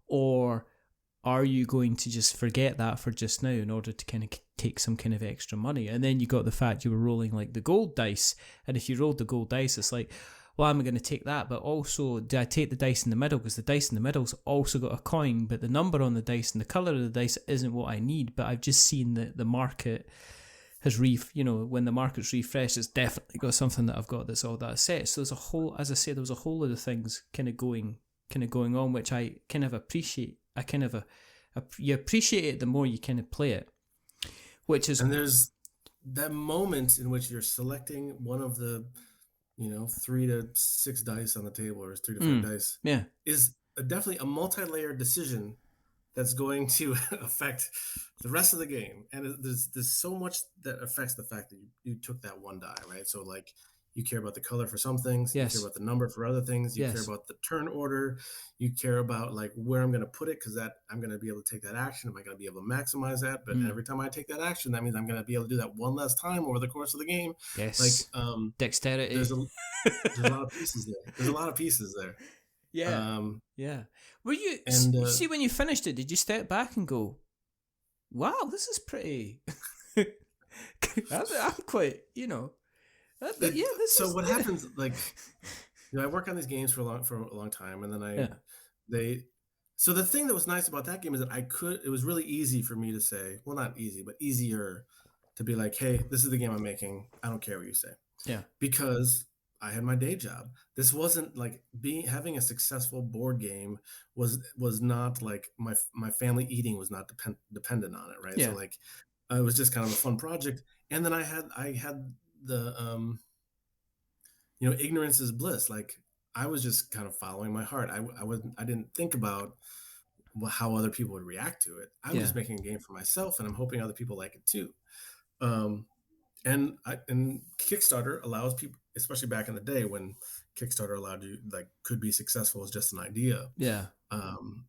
Or are you going to just forget that for just now in order to kind of take some kind of extra money? And then you got the fact you were rolling like the gold dice. And if you rolled the gold dice, it's like, well, I'm going to take that, but also do I take the dice in the middle? Because the dice in the middle's also got a coin, but the number on the dice and the colour of the dice isn't what I need. But I've just seen that the market has when the market's refreshed, it's definitely got something that I've got that's all that set. So there's a whole, as I said, there was a whole lot of things kind of going on, which I kind of appreciate. You appreciate it the more you kind of play it, and there's that moment in which you're selecting one of the 3 to 6 dice on the table, or 3 to 5 dice. Yeah, is definitely a multi-layered decision that's going to affect the rest of the game. And there's so much that affects the fact that you took that one die, right? So like you care about the color for some things, yes. You care about the number for other things, you yes. care about the turn order, you care about like where I'm going to put it, because that I'm going to be able to take that action. Am I going to be able to maximize that? But every time I take that action, that means I'm going to be able to do that one less time over the course of the game. Yes. Like dexterity. There's a lot of pieces there. There's a lot of pieces there. Yeah. Yeah. Were you see when you finished it, did you step back and go, "Wow, this is pretty"? I'm quite, So what happens? Like, I work on these games for a long time, and then So the thing that was nice about that game is that it was really easy for me to say, well, not easy, but easier to be like, "Hey, this is the game I'm making. I don't care what you say." Yeah. Because I had my day job. This wasn't like having a successful board game was not like my family eating was not dependent on it, right? Yeah. So like it was just kind of a fun project. And then I had the ignorance is bliss. Like I was just kind of following my heart. I didn't think about how other people would react to it. I was just making a game for myself, and I'm hoping other people like it too. And Kickstarter allows people, especially back in the day when Kickstarter allowed you, like, could be successful as just an idea. Yeah.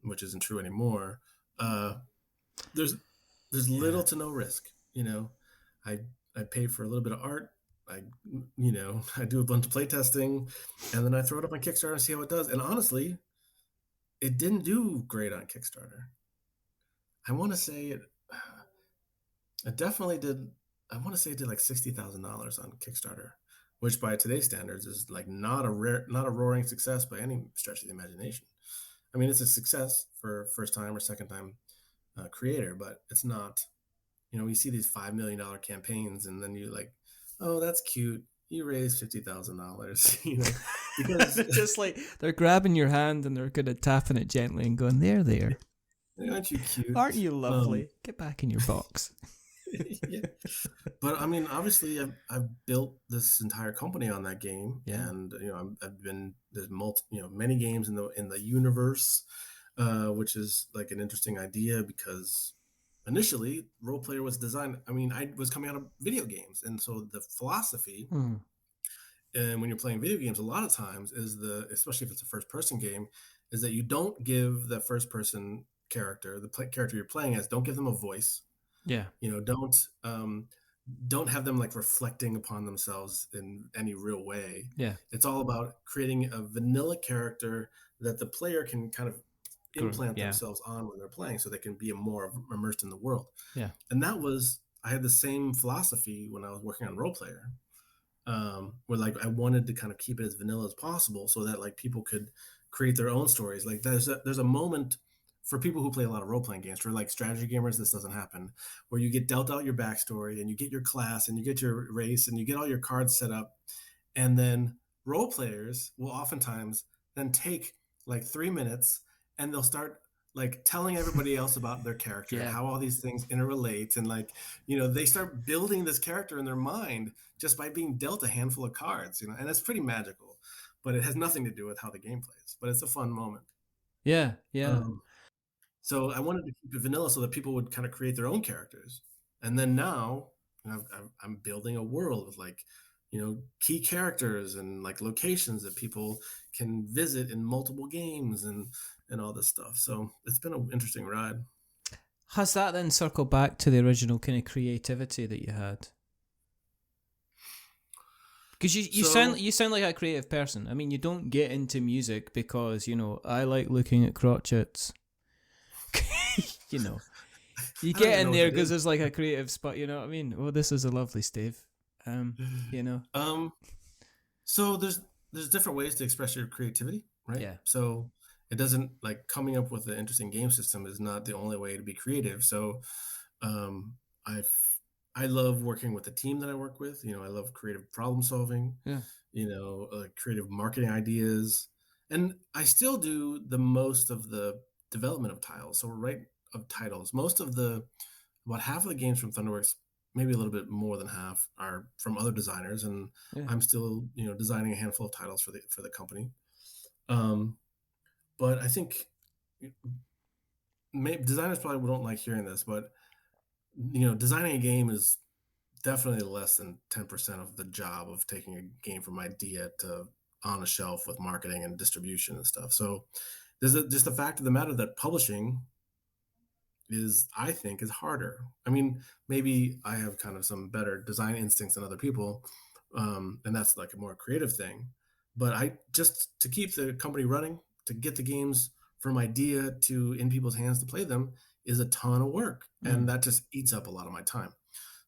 Which isn't true anymore. There's little to no risk. I pay for a little bit of art. I do a bunch of playtesting, and then I throw it up on Kickstarter and see how it does. And honestly, it didn't do great on Kickstarter. I want to say it definitely did. I want to say it did like $60,000 on Kickstarter, which by today's standards is like not a roaring success by any stretch of the imagination. I mean, it's a success for first time or second time creator, but it's not. You see these $5 million campaigns, and then you're like, oh, that's cute. You raised $50,000. Because just like they're grabbing your hand and they're kind of tapping it gently and going, there. Aren't you cute? Aren't you lovely? Get back in your box. Yeah. But I mean, obviously I've built this entire company on that game. Yeah. And there's many games in the universe, which is like an interesting idea because initially role player was designed. I mean, I was coming out of video games, and so the philosophy, and when you're playing video games, a lot of times is especially if it's a first person game, is that you don't give the first person character, character you're playing as, don't give them a voice. Yeah. Don't have them like reflecting upon themselves in any real way. Yeah. It's all about creating a vanilla character that the player can kind of implant themselves on when they're playing, so they can be more immersed in the world. Yeah. And I had the same philosophy when I was working on Role Player, where like I wanted to kind of keep it as vanilla as possible, so that like people could create their own stories. Like there's a moment for people who play a lot of role-playing games, for like strategy gamers, this doesn't happen, where you get dealt out your backstory and you get your class and you get your race and you get all your cards set up, and then role players will oftentimes then take like 3 minutes and they'll start like telling everybody else about their character and how all these things interrelate, and like, they start building this character in their mind just by being dealt a handful of cards, and it's pretty magical, but it has nothing to do with how the game plays, but it's a fun moment. Yeah. So I wanted to keep it vanilla so that people would kind of create their own characters. And then now I'm building a world with like, key characters and like locations that people can visit in multiple games and all this stuff. So it's been an interesting ride. Has that then circled back to the original kind of creativity that you had? Because you sound like a creative person. I mean, you don't get into music because, I like looking at crotchets. You get in there because there's like a creative spot, you know what I mean? Oh, this is a lovely stave. So there's different ways to express your creativity, right? Yeah. So it doesn't, like, coming up with an interesting game system is not the only way to be creative. So I love working with the team that I work with. I love creative problem solving. Yeah. Creative marketing ideas, and I still do the most of the development of titles. So most of about half of the games from Thunderworks, maybe a little bit more than half, are from other designers, and I'm still designing a handful of titles for the company. But I think designers probably don't like hearing this, but designing a game is definitely less than 10% of the job of taking a game from idea to on a shelf with marketing and distribution and stuff. So there's just the fact of the matter that publishing I think is harder. I mean, maybe I have kind of some better design instincts than other people, and that's like a more creative thing. But just to keep the company running, to get the games from idea to in people's hands to play them, is a ton of work, and that just eats up a lot of my time.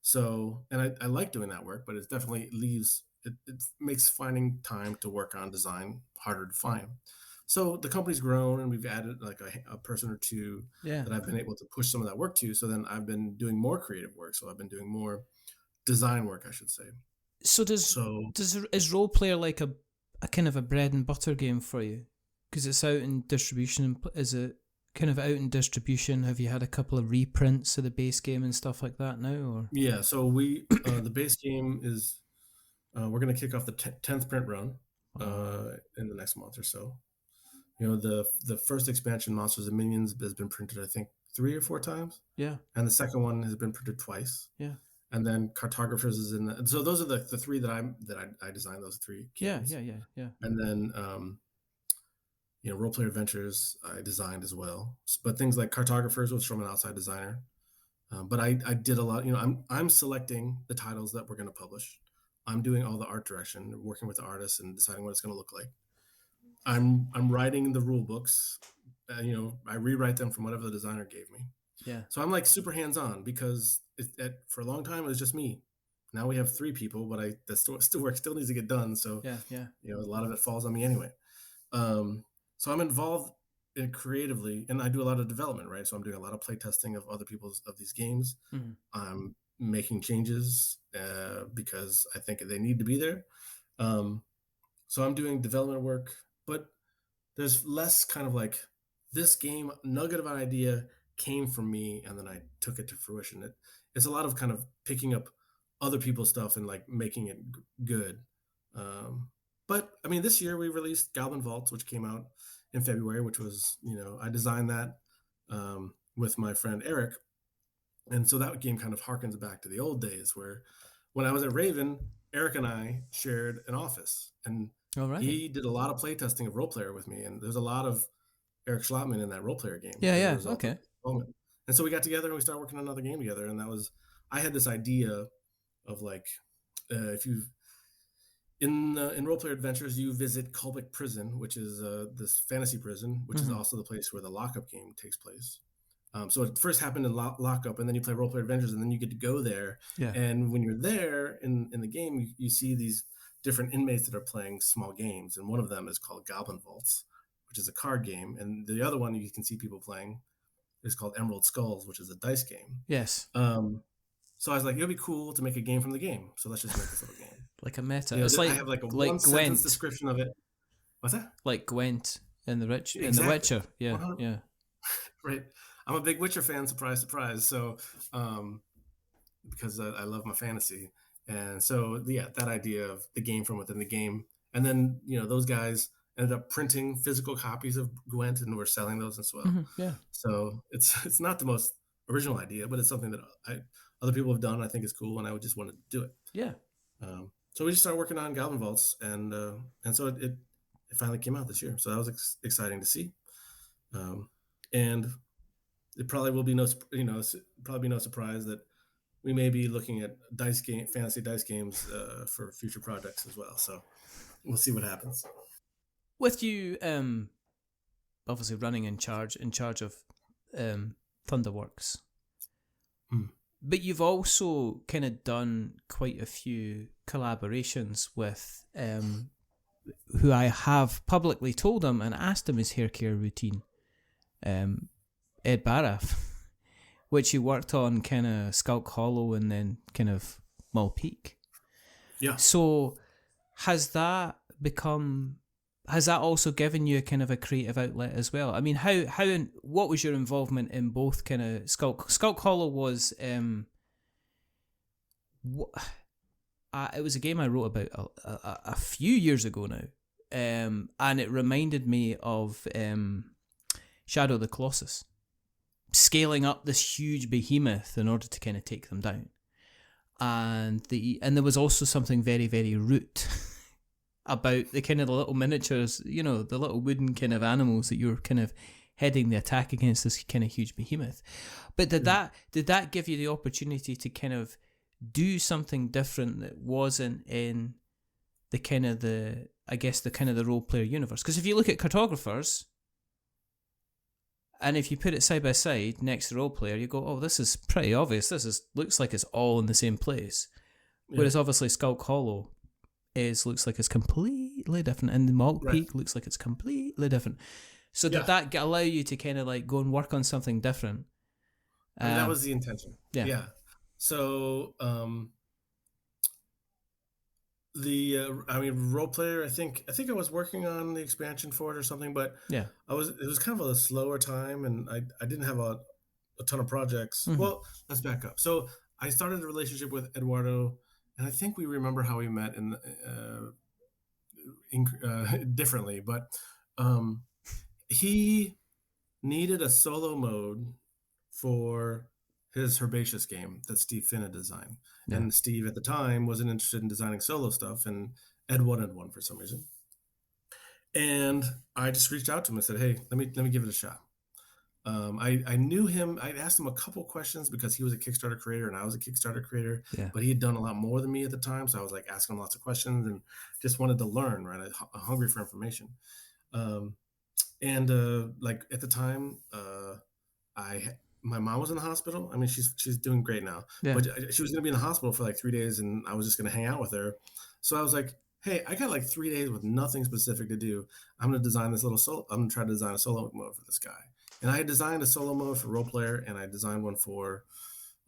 So, and I like doing that work, but it definitely it makes finding time to work on design harder to find. So the company's grown, and we've added like a person or two that I've been able to push some of that work to. So then I've been doing more creative work. So I've been doing more design work, I should say. So is Role Player like a kind of a bread and butter game for you? Because it's out in distribution. Is it kind of out in distribution? Have you had a couple of reprints of the base game and stuff like that now? Or yeah, so we the base game is we're going to kick off the 10th print run in the next month or so. The first expansion, Monsters and Minions, has been printed, I think, 3 or 4 times. Yeah. And the second one has been printed twice. Yeah. And then Cartographers is in so those are the 3 that I designed, those 3 games. Yeah. And then Role Player Adventures I designed as well. But things like Cartographers was from an outside designer. But I did a lot. I'm selecting the titles that we're going to publish. I'm doing all the art direction, working with the artists and deciding what it's going to look like. I'm writing the rule books. I rewrite them from whatever the designer gave me. Yeah. So I'm like super hands-on, because for a long time it was just me. Now we have 3 people, but the work still needs to get done. So yeah. A lot of it falls on me anyway. So I'm involved in creatively, and I do a lot of development, right? So I'm doing a lot of play testing of other people's of these games. Mm-hmm. I'm making changes because I think they need to be there. So I'm doing development work, but there's less kind of like this game nugget of an idea came from me and then I took it to fruition. It's a lot of kind of picking up other people's stuff and like making it good. But I mean, this year we released Goblin Vaults, which came out in February, which was, I designed that with my friend Eric. And so that game kind of harkens back to the old days where when I was at Raven, Eric and I shared an office, and All right. he did a lot of playtesting of Role Player with me. And there's a lot of Eric Schlotman in that Role Player game Yeah, as a yeah. result Okay. of the moment. And so we got together and we started working on another game together. And I had this idea of like, if you in Role Player Adventures, you visit Colbic Prison, which is this fantasy prison, which is also the place where the lockup game takes place. So it first happened in lockup, and then you play Role Player Adventures, and then you get to go there. Yeah. And when you're there in the game, you see these different inmates that are playing small games, and one of them is called Goblin Vaults, which is a card game, and the other one you can see people playing is called Emerald Skulls, which is a dice game. Yes. So I was like, it would be cool to make a game from the game. So let's just make this little game. Like a meta. You know, It's I like have like a like one sentence Gwent. description of it. What's that? Like Gwent in the Exactly. in The Witcher. Yeah. 100%. Yeah. Right. I'm a big Witcher fan. Surprise, surprise. So, because I love my fantasy, and so yeah, that idea of the game from within the game, and then those guys ended up printing physical copies of Gwent, and we're selling those as well. Yeah. So it's not the most original idea, but it's something that other people have done. I think it's cool, and I would just want to do it. Yeah. So we just started working on Goblin Vaults, and so it finally came out this year. So that was exciting to see, and it probably will be no surprise that we may be looking at fantasy dice games for future projects as well. So we'll see what happens. With you, obviously running in charge of Thunderworks, but you've also kind of done quite a few collaborations with who I have publicly told him and asked him his hair care routine, Ed Baraff, which he worked on kind of Skulk Hollow and then kind of Mull Peak. Yeah. So has that also given you a kind of a creative outlet as well? I mean, what was your involvement in both kind of Skulk Hollow was it was a game I wrote about a few years ago now, and it reminded me of Shadow of the Colossus, scaling up this huge behemoth in order to kind of take them down, and there was also something very, very root about the kind of the little miniatures, the little wooden kind of animals that you're kind of heading the attack against this kind of huge behemoth. But did that give you the opportunity to kind of do something different that wasn't in the kind of the role player universe? Because if you look at cartographers, and if you put it side by side next to role player, you go, oh, this is pretty obvious. Looks like it's all in the same place. Yeah. Whereas obviously Skulk Hollow looks like it's completely different, and the Mull Peak looks like it's completely different. So did that allow you to kind of like go and work on something different? And that was the intention. Yeah. So role player, I think I was working on the expansion for it or something, but it was kind of a slower time, and I didn't have a ton of projects. Mm-hmm. Well, let's back up. So I started a relationship with Eduardo, and I think we remember how we met differently, but he needed a solo mode for his Herbaceous game that Steve Finn had designed. Yeah. And Steve at the time wasn't interested in designing solo stuff, and Ed wanted one for some reason. And I just reached out to him and said, hey, let me give it a shot. I knew him. I asked him a couple questions because he was a Kickstarter creator and I was a Kickstarter creator, but he had done a lot more than me at the time. So I was like asking him lots of questions and just wanted to learn, right? I'm hungry for information. Like at the time, my mom was in the hospital. I mean, she's doing great now, but she was going to be in the hospital for like 3 days, and I was just going to hang out with her. So I was like, hey, I got like 3 days with nothing specific to do. I'm going to design this little solo. I'm going to try to design a solo mode for this guy. And I had designed a solo mode for Role Player, and I designed one for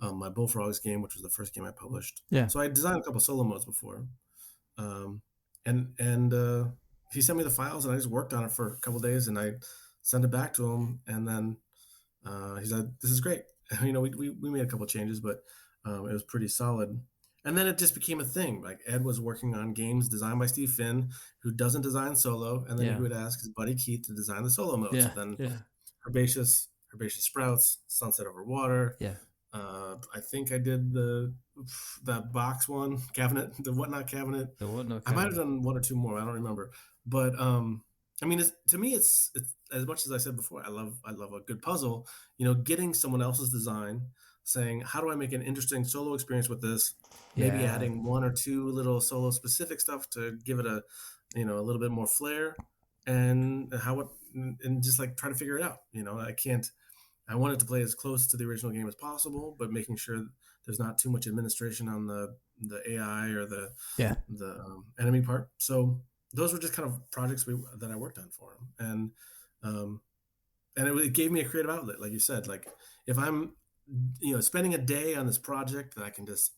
my Bullfrogs game, which was the first game I published. Yeah. So I designed a couple solo modes before, and he sent me the files, and I just worked on it for a couple of days, and I sent it back to him, and then he said, "This is great." We made a couple of changes, but it was pretty solid. And then it just became a thing. Like Ed was working on games designed by Steve Finn, who doesn't design solo, and then he would ask his buddy Keith to design the solo modes. Yeah. So then Herbaceous Sprouts, Sunset Over Water, I think I did that box one cabinet, the whatnot cabinet. The whatnot I might have cabinet. done one or two more. I don't remember, but I mean, to me, it's as much as I said before. I love a good puzzle. Getting someone else's design, saying, how do I make an interesting solo experience with this? Maybe Yeah. adding one or two little solo specific stuff to give it a little bit more flair, and and just like try to figure it out. I wanted to play as close to the original game as possible, but making sure there's not too much administration on the AI or the Yeah. enemy part. So those were just kind of projects that I worked on for him, um, and it gave me a creative outlet, like you said. Like if I'm spending a day on this project, that I can just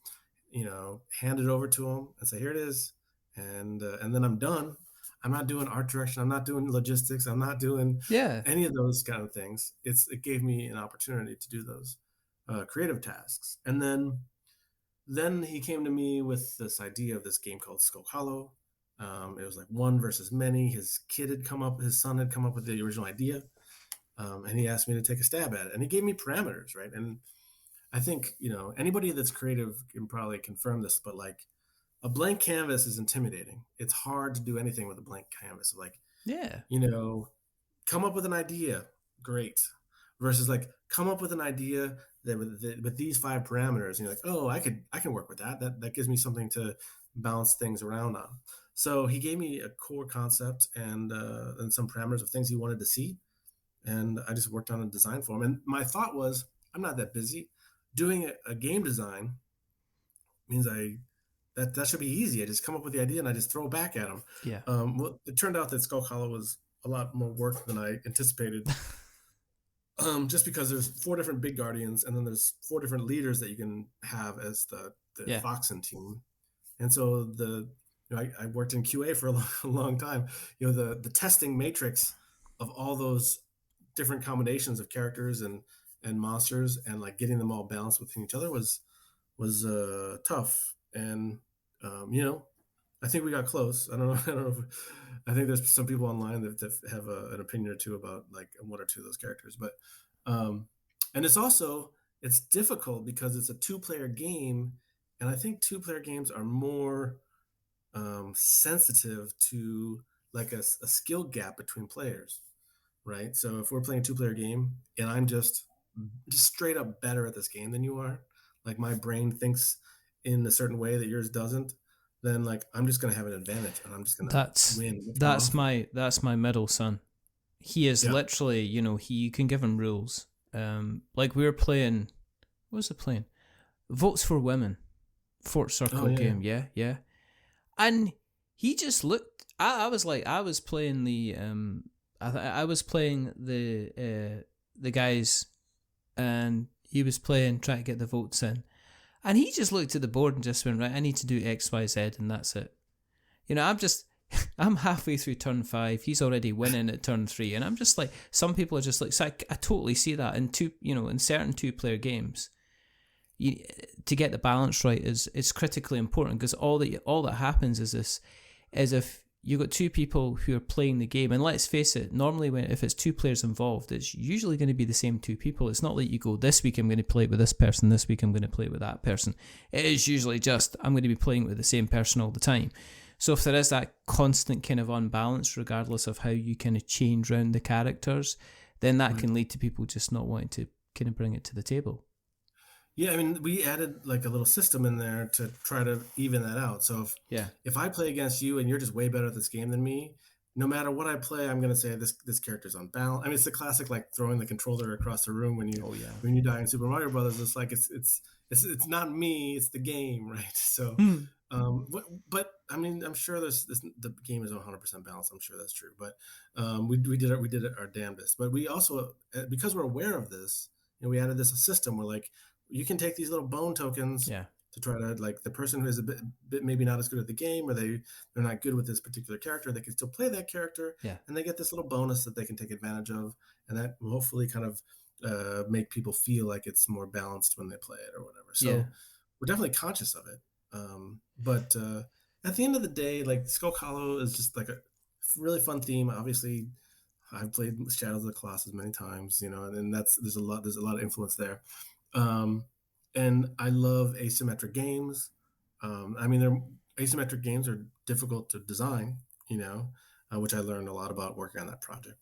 hand it over to him and say, here it is, and then I'm done. I'm not doing art direction. I'm not doing logistics. I'm not doing Yeah. any of those kind of things. It gave me an opportunity to do those creative tasks. And then he came to me with this idea of this game called Skull Hollow. It was like one versus many. His son had come up with the original idea, and he asked me to take a stab at it. And he gave me parameters, right? And I think anybody that's creative can probably confirm this, but like a blank canvas is intimidating. It's hard to do anything with a blank canvas. Like, Yeah. come up with an idea, great. Versus like come up with an idea that with these 5 parameters, and you're like, oh, I can work with that. That gives me something to bounce things around on. So he gave me a core concept and some parameters of things he wanted to see, and I just worked on a design for him. And my thought was, I'm not that busy. Doing a game design means that should be easy. I just come up with the idea and I just throw it back at him. Yeah. Well, it turned out that Skull Hollow was a lot more work than I anticipated. Just because there's 4 different big guardians, and then there's 4 different leaders that you can have as the Foxen team. And so I worked in QA for a long time. The testing matrix of all those different combinations of characters and monsters, and like getting them all balanced within each other was tough. And I think we got close. I don't know. I think there's some people online that have an opinion or two about like 1 or 2 of those characters, but and it's difficult because it's a 2-player game, and I think 2-player games are more sensitive to like a skill gap between players, right? So if we're playing a 2-player game and I'm just straight up better at this game than you are, like my brain thinks in a certain way that yours doesn't, then like I'm just gonna have an advantage and I'm just gonna win. That's my middle son. He is literally, you can give him rules. Like we were playing, what was it playing? Votes for Women, Fort Circle game, yeah. And he just looked. I was playing the I was playing the guys, and he was trying to get the votes in. And he just looked at the board and just went, right, I need to do X, Y, Z, and that's it. I'm halfway through turn 5. He's already winning at turn 3. And I'm just like, some people are just like, so I totally see that in in certain 2-player games. To get the balance right is critically important, because all that happens is if you've got 2 people who are playing the game, and let's face it, normally if it's 2 players involved, it's usually going to be the same 2 people. It's not like you go, this week I'm going to play it with this person, this week I'm going to play it with that person. It is usually just, I'm going to be playing with the same person all the time. So if there is that constant kind of unbalance, regardless of how you kind of change around the characters, then that can lead to people just not wanting to kind of bring it to the table. Yeah, I mean, we added like a little system in there to try to even that out. So if I play against you and you're just way better at this game than me, no matter what I play, I'm going to say this character's unbalanced. I mean, it's the classic like throwing the controller across the room when you die in Super Mario Brothers. It's like it's not me, it's the game, right? So, but I mean, I'm sure the game is 100% balanced. I'm sure that's true. But we did our damnedest. But we also, because we're aware of this, we added this system where like, you can take these little bone tokens to try to, like, the person who is a bit maybe not as good at the game, or they're not good with this particular character, they can still play that character, and they get this little bonus that they can take advantage of, and that will hopefully kind of make people feel like it's more balanced when they play it or whatever. So we're definitely conscious of it. But at the end of the day, like, Skull Hollow is just like a really fun theme. Obviously, I've played Shadows of the Colossus many times, and there's a lot of influence there. and I love asymmetric games. I mean, asymmetric games are difficult to design, which I learned a lot about working on that project.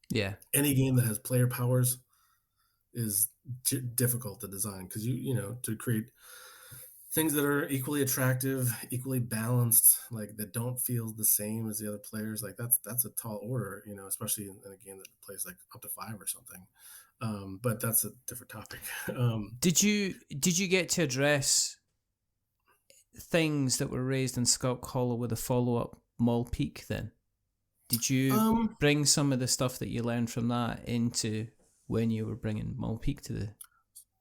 Yeah. Any game that has player powers is difficult to design because to create things that are equally attractive, equally balanced, like that don't feel the same as the other players. Like that's a tall order, especially in a game that plays like up to 5 or something. But that's a different topic. Did you get to address things that were raised in Skulk Hollow with a follow-up Mall Peak then? Did you bring some of the stuff that you learned from that into when you were bringing Mall Peak to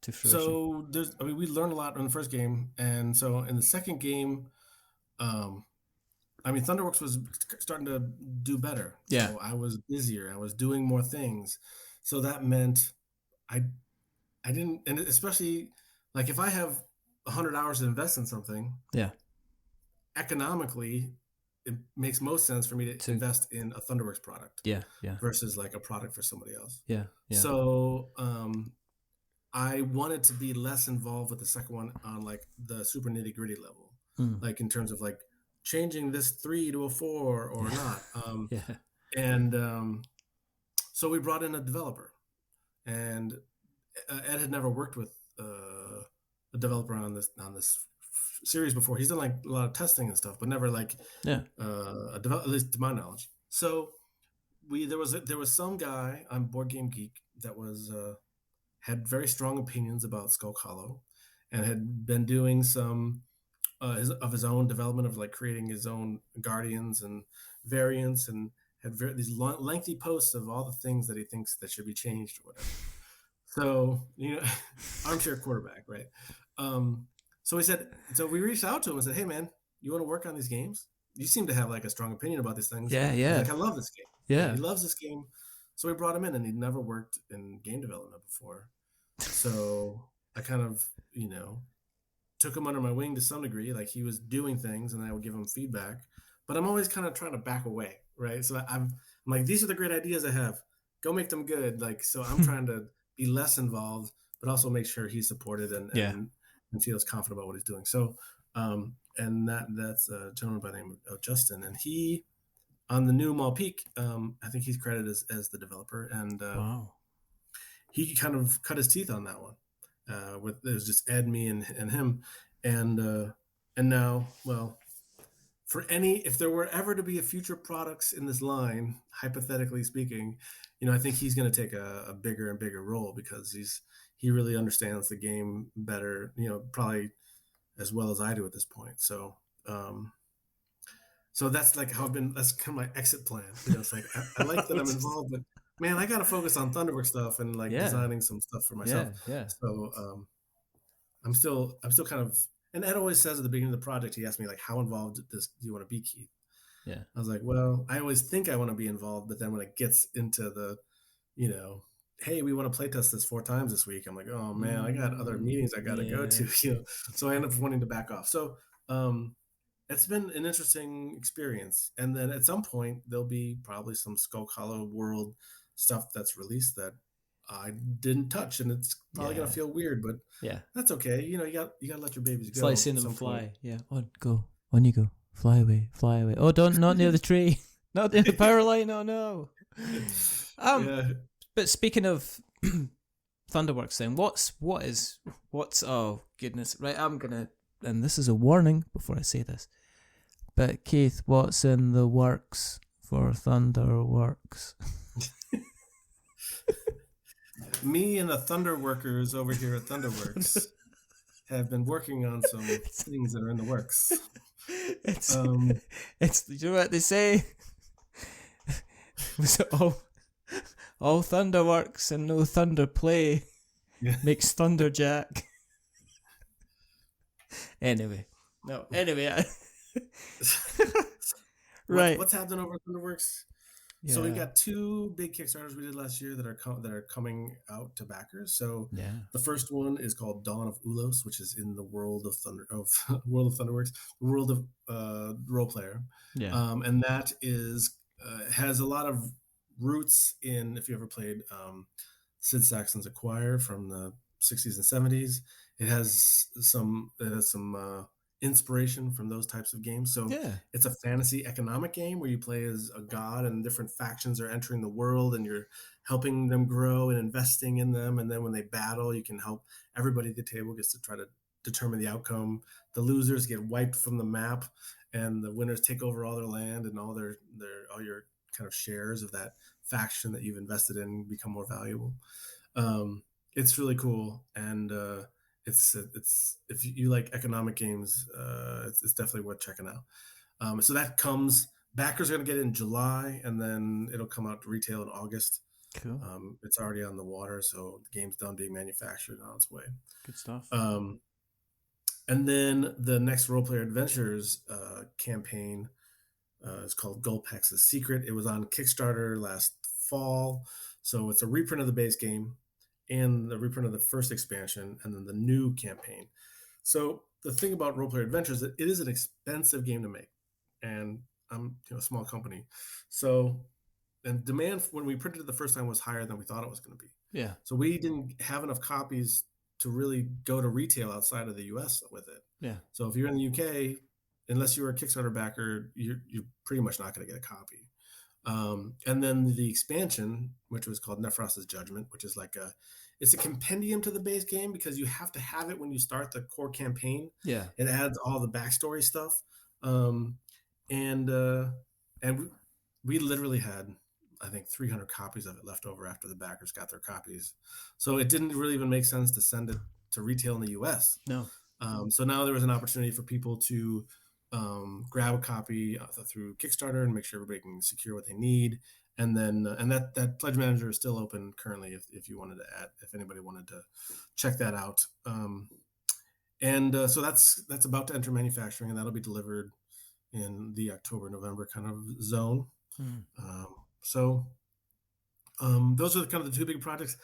fruition? So we learned a lot in the first game, and so in the second game, Thunderworks was starting to do better. Yeah. So I was busier. I was doing more things. So that meant I didn't, and especially like if I have 100 hours to invest in something, yeah, economically, it makes most sense for me to invest in a Thunderworks product. Yeah. Versus like a product for somebody else. Yeah. So I wanted to be less involved with the second one on like the super nitty gritty level, like in terms of like changing this 3 to a 4 or not. And so we brought in a developer, and Ed had never worked with a developer on this series before. He's done like a lot of testing and stuff, but never like a developer, at least to my knowledge. So there was some guy on Board Game Geek that was had very strong opinions about Skulk Hollow, and had been doing some of his own development of like creating his own guardians and variants, and had these lengthy posts of all the things that he thinks that should be changed or whatever. So armchair quarterback, right? So we reached out to him and said, "Hey man, you want to work on these games? You seem to have like a strong opinion about these things." Yeah. Like, I love this game. Yeah. He loves this game. So we brought him in, and he'd never worked in game development before. So I kind of, took him under my wing to some degree. Like he was doing things, and I would give him feedback. But I'm always kind of trying to back away, right? So I'm like, these are the great ideas I have. Go make them good. Like, so I'm trying to be less involved, but also make sure he's supported and feels confident about what he's doing. So, and that's a gentleman by the name of Justin, and he, on the new Mall Peak, I think he's credited as the developer, and wow. He kind of cut his teeth on that one. It was just Ed, me, and him, and now, well, if there were ever to be a future products in this line, hypothetically speaking, I think he's going to take a bigger and bigger role, because he really understands the game better, probably as well as I do at this point. So, so that's like how that's kind of my exit plan. It's like I like that I'm involved, but man, I got to focus on Thunderworks stuff and like designing some stuff for myself. Yeah. So I'm still kind of, and Ed always says at the beginning of the project, he asked me like, how involved do you want to be, Keith? Yeah. I was like, well, I always think I want to be involved, but then when it gets into the, hey, we want to play test this 4 times this week, I'm like, oh man, I got other meetings I got to go to, so I end up wanting to back off. So it's been an interesting experience. And then at some point there'll be probably some Skulk Hollow world stuff that's released that I didn't touch, and it's probably gonna feel weird, but that's okay. You gotta let your babies go. It's like seeing them fly. Point. Yeah, on you go, fly away. Oh, not near the tree, not near the power line. Oh no. But speaking of Thunderworks, then what's oh goodness, right? I'm gonna, and this is a warning before I say this, but Keith, what's in the works for Thunderworks? Me and the Thunderworkers over here at Thunderworks have been working on some things that are in the works. It's you know what they say? Was it all Thunderworks and no Thunder play makes Thunderjack. Anyway. Right. What's happening over at Thunderworks? Yeah. So we got 2 big Kickstarters we did last year that are coming out to backers. So the first one is called Dawn of Ulos, which is in the world of Thunderworks, the world of Role Player. Yeah. And that is has a lot of roots in, if you ever played Sid Sackson's Acquire from the 60s and 70s. It has some inspiration from those types of games. So Yeah. it's a fantasy economic game where you play as a god and different factions are entering the world and you're helping them grow and investing in them. And then when they battle, you can help everybody at the table gets to try to determine the outcome. The losers get wiped from the map and the winners take over all their land and all all your kind of shares of that faction that you've invested in become more valuable. It's really cool. And, it's if you like economic games, it's definitely worth checking out. So that comes. Backers are going to get it in July, and then it'll come out to retail in August. Cool. It's already on the water, so the game's done being manufactured on its way. Good stuff. And then the next Role Player Adventures campaign is called Gulpex's Secret. It was on Kickstarter last fall, so it's a reprint of the base game and the reprint of the first expansion, and then the new campaign. So the thing about Role Player Adventures is that it is an expensive game to make, and I'm a small company, so and demand when we printed it the first time was higher than we thought it was going to be. Yeah. So we didn't have enough copies to really go to retail outside of the U.S. with it. Yeah. So if you're in the UK, unless you're a Kickstarter backer, you're pretty much not going to get a copy. And then the expansion, which was called Nephros' Judgment, which is it's a compendium to the base game because you have to have it when you start the core campaign. Yeah. It adds all the backstory stuff. And we literally had, I think, 300 copies of it left over after the backers got their copies. So it didn't really even make sense to send it to retail in the US. No. So now there was an opportunity for people to grab a copy through Kickstarter and make sure everybody can secure what they need. And then, and that pledge manager is still open currently if you wanted to if anybody wanted to check that out. So that's about to enter manufacturing, and that'll be delivered in the October-November kind of zone. Those are kind of the two big projects.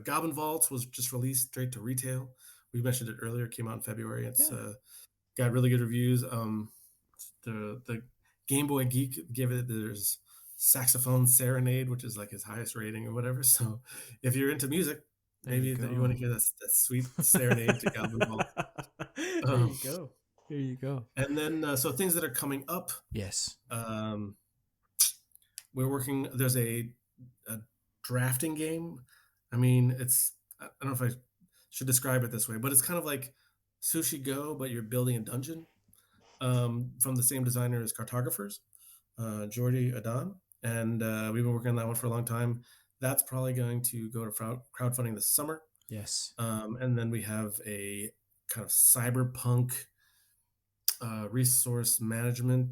Goblin Vaults was just released straight to retail. We mentioned it earlier, came out in February. It's got really good reviews. The Game Boy Geek gave it, there's Saxophone Serenade, which is like his highest rating or whatever. So if you're into music, maybe you want to hear that sweet serenade to Goblin Vault. There you go. And then, so things that are coming up. Yes. We're working, there's a drafting game. I mean, I don't know if I should describe it this way, but it's kind of like Sushi Go, but you're building a dungeon from the same designer as Cartographers, Jordi Adan. And we've been working on that one for a long time. That's probably going to go to crowdfunding this summer. Yes. And then we have a kind of cyberpunk resource management.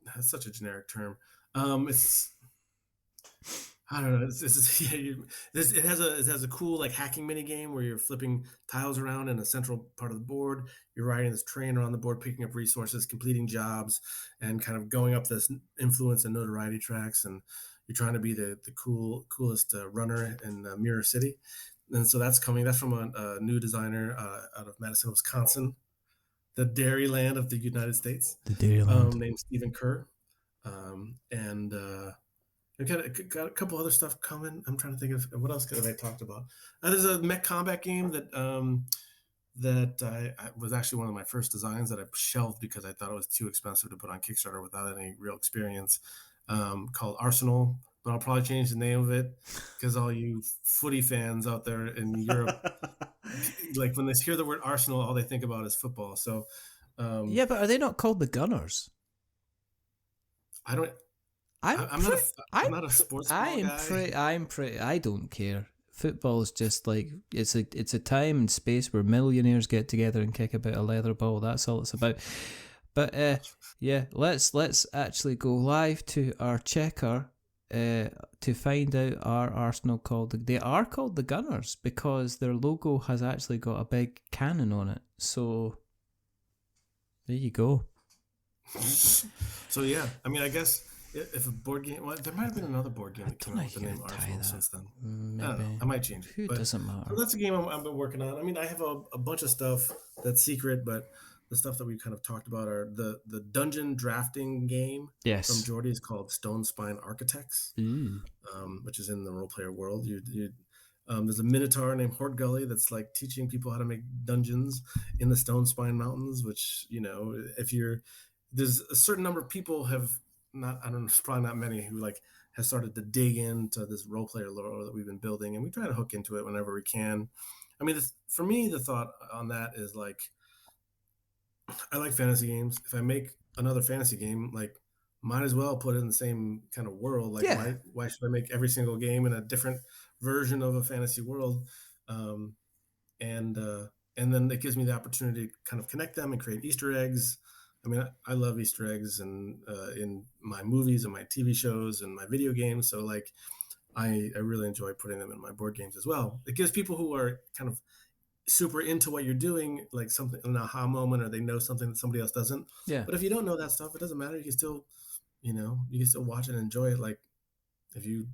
That's such a generic term. It's, I don't know. It has a cool like hacking mini game where you're flipping tiles around in a central part of the board. You're riding this train around the board, picking up resources, completing jobs, and kind of going up this influence and notoriety tracks. And you're trying to be the coolest runner in Mirror City. And so that's coming. That's from a new designer out of Madison, Wisconsin, the Dairyland of the United States. The Dairyland. Named Stephen Kerr. I've got a couple other stuff coming. I'm trying to think of what else could I talked about. There's a mech combat game that I was actually one of my first designs that I shelved because I thought it was too expensive to put on Kickstarter without any real experience. Called Arsenal, but I'll probably change the name of it because all you footy fans out there in Europe, like when they hear the word Arsenal, all they think about is football. So, yeah, but are they not called the Gunners? I'm not a sports guy. I don't care. Football's just like it's a time and space where millionaires get together and kick about a leather ball. That's all it's about. But yeah, let's actually go live to our checker to find out our Arsenal they are called the Gunners because their logo has actually got a big cannon on it. So there you go. So yeah, I mean, I guess if a board game, well, there might have been another board game that came out with the name Arsenal since then. Maybe. I don't know. I might change it. It doesn't matter. So that's a game I've been working on. I mean, I have a bunch of stuff that's secret, but the stuff that we kind of talked about are the dungeon drafting game. Yes. From Jordy is called Stone Spine Architects, which is in the role player world. There's a minotaur named Hort Gully that's like teaching people how to make dungeons in the Stone Spine Mountains, which, there's a certain number of people have not, I don't know, it's probably not many who like has started to dig into this role player lore that we've been building, and we try to hook into it whenever we can. I mean, for me, the thought on that is like, I like fantasy games. If I make another fantasy game, like, might as well put it in the same kind of world. Like, why should I make every single game in a different version of a fantasy world? And then it gives me the opportunity to kind of connect them and create Easter eggs. I mean, I love Easter eggs and in my movies and my TV shows and my video games. So like, I really enjoy putting them in my board games as well. It gives people who are kind of super into what you're doing, like something, an aha moment, or they know something that somebody else doesn't. Yeah. But if you don't know that stuff, it doesn't matter. You can still, watch it and enjoy it. Like if you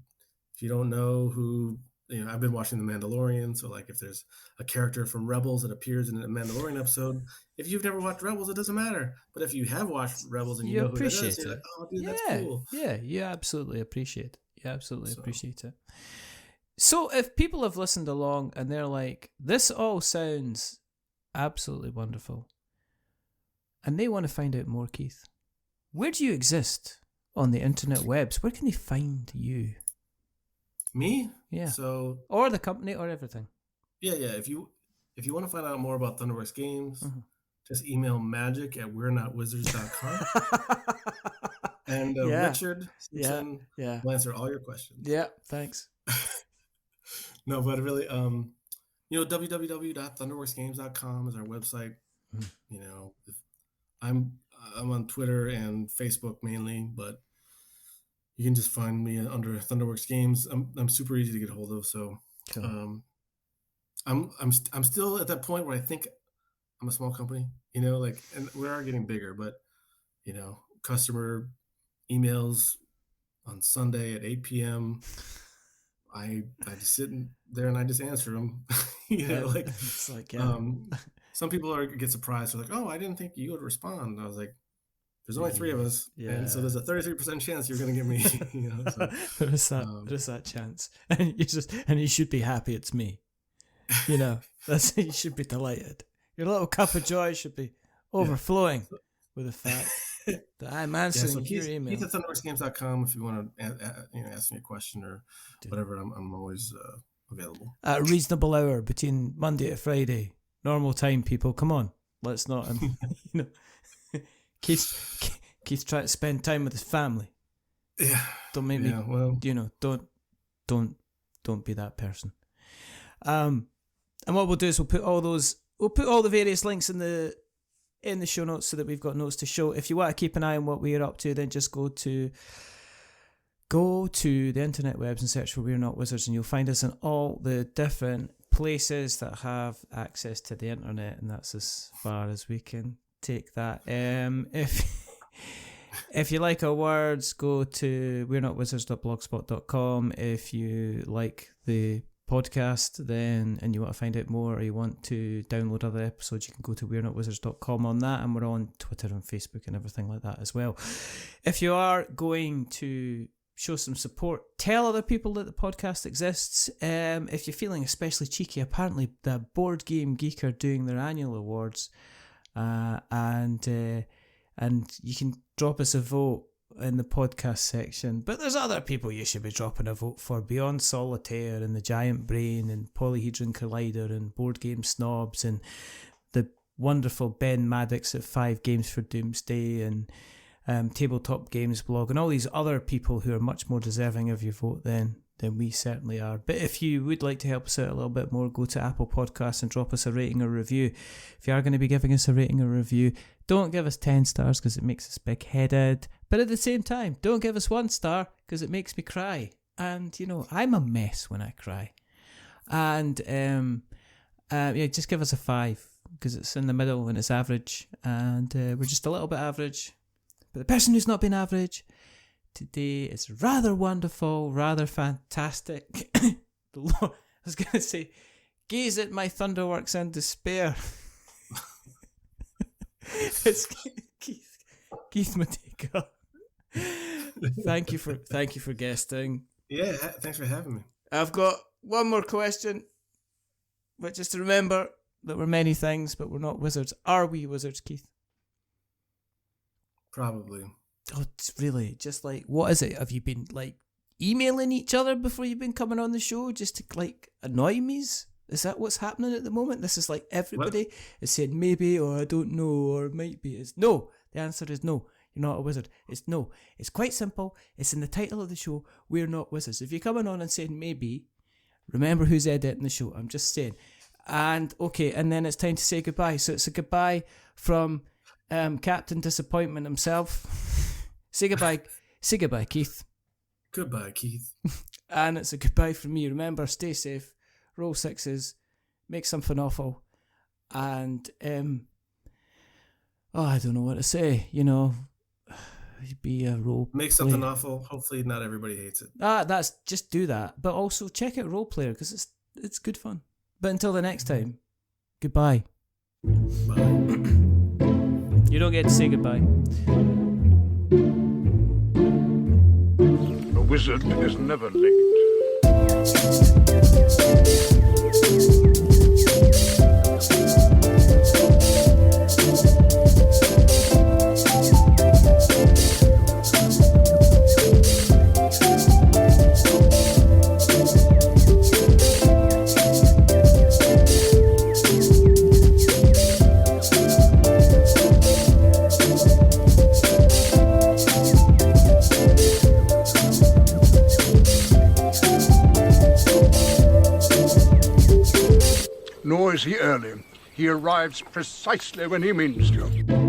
don't know who, I've been watching The Mandalorian. So like if there's a character from Rebels that appears in a Mandalorian episode, if you've never watched Rebels, it doesn't matter. But if you have watched Rebels and you know who that is, you're like, oh, dude, that's cool. Yeah, you absolutely appreciate it. You absolutely appreciate it. So if people have listened along and they're like, this all sounds absolutely wonderful, and they want to find out more, Keith, where do you exist on the internet webs? Where can they find you? Me? Yeah. So, or the company or everything. Yeah. If you want to find out more about Thunderworks games, just email magic@we'renotwizards.com. And Richard Simpson will answer all your questions. Yeah, thanks. No, but really, www.thunderworksgames.com is our website. I'm on Twitter and Facebook mainly, but you can just find me under Thunderworks Games. I'm super easy to get hold of. So, cool. I'm still at that point where I think I'm a small company, and we are getting bigger, but customer emails on Sunday at 8 p.m. I just sit in there and I just answer them. It's like some people get surprised. They're like, "Oh, I didn't think you would respond." I was like, "There's only 3 of us, and so there's a 33% chance you're going to get me." So, there's that chance, and you should be happy it's me. You should be delighted. Your little cup of joy should be overflowing with the fact that I'm answering your email. Keith at thunderworksgames.com if you want to ask me a question or whatever. I'm always available. At a reasonable hour between Monday to Friday. Normal time, people. Come on. Let's not. Keith's trying to spend time with his family. Yeah. Don't make me. Well, don't be that person. And what we'll do is we'll put all the various links in the show notes so that we've got notes to show. If you want to keep an eye on what we are up to, then just go to the internet webs and search for We're Not Wizards, and you'll find us in all the different places that have access to the internet, and that's as far as we can take that. If you like our words, go to we'renotwizards.blogspot.com. If you like the podcast and you want to find out more, or you want to download other episodes, you can go to we'renotwizards.com on that, and we're on Twitter and Facebook and everything like that as well. If you are going to show some support, tell other people that the podcast exists. If you're feeling especially cheeky, apparently the Board Game Geek are doing their annual awards, and you can drop us a vote in the podcast section. But there's other people you should be dropping a vote for beyond Solitaire and the Giant Brain and Polyhedron Collider and Board Game Snobs and the wonderful Ben Maddox at 5 Games for Doomsday and Tabletop Games Blog and all these other people who are much more deserving of your vote than we certainly are. But if you would like to help us out a little bit more, go to Apple Podcasts and drop us a rating or review. If you are going to be giving us a rating or review, don't give us 10 stars because it makes us big-headed. But at the same time, don't give us 1 star because it makes me cry. And, I'm a mess when I cry. And, just give us a 5 because it's in the middle and it's average. And we're just a little bit average. But the person who's not been average today is rather wonderful, rather fantastic. The Lord, I was going to say, gaze at my Thunderworks in despair. It's Keith Matejka. Thank you for guesting. Yeah, thanks for having me. I've got one more question, which is to remember that we're many things, but we're not wizards. Are we wizards, Keith? Probably. Oh, it's really just like, what is it? Have you been like emailing each other before you've been coming on the show just to like annoy me's? Is that what's happening at the moment? This is like everybody is saying maybe, or I don't know, or might be. It's no. The answer is no. You're not a wizard. It's no. It's quite simple. It's in the title of the show. We're not wizards. If you're coming on and saying maybe, remember who's editing the show. I'm just saying. And okay, and then it's time to say goodbye. So it's a goodbye from Captain Disappointment himself. Say goodbye. Say goodbye, Keith. Goodbye, Keith. And it's a goodbye from me. Remember, stay safe. Roll sixes. Make something awful. And I don't know what to say. You know, be a role. Make something awful. Hopefully, not everybody hates it. That's just do that. But also check out Role Player because it's good fun. But until the next time, goodbye. Bye. You don't get to say goodbye. A wizard is never late. Nor is he early. He arrives precisely when he means to.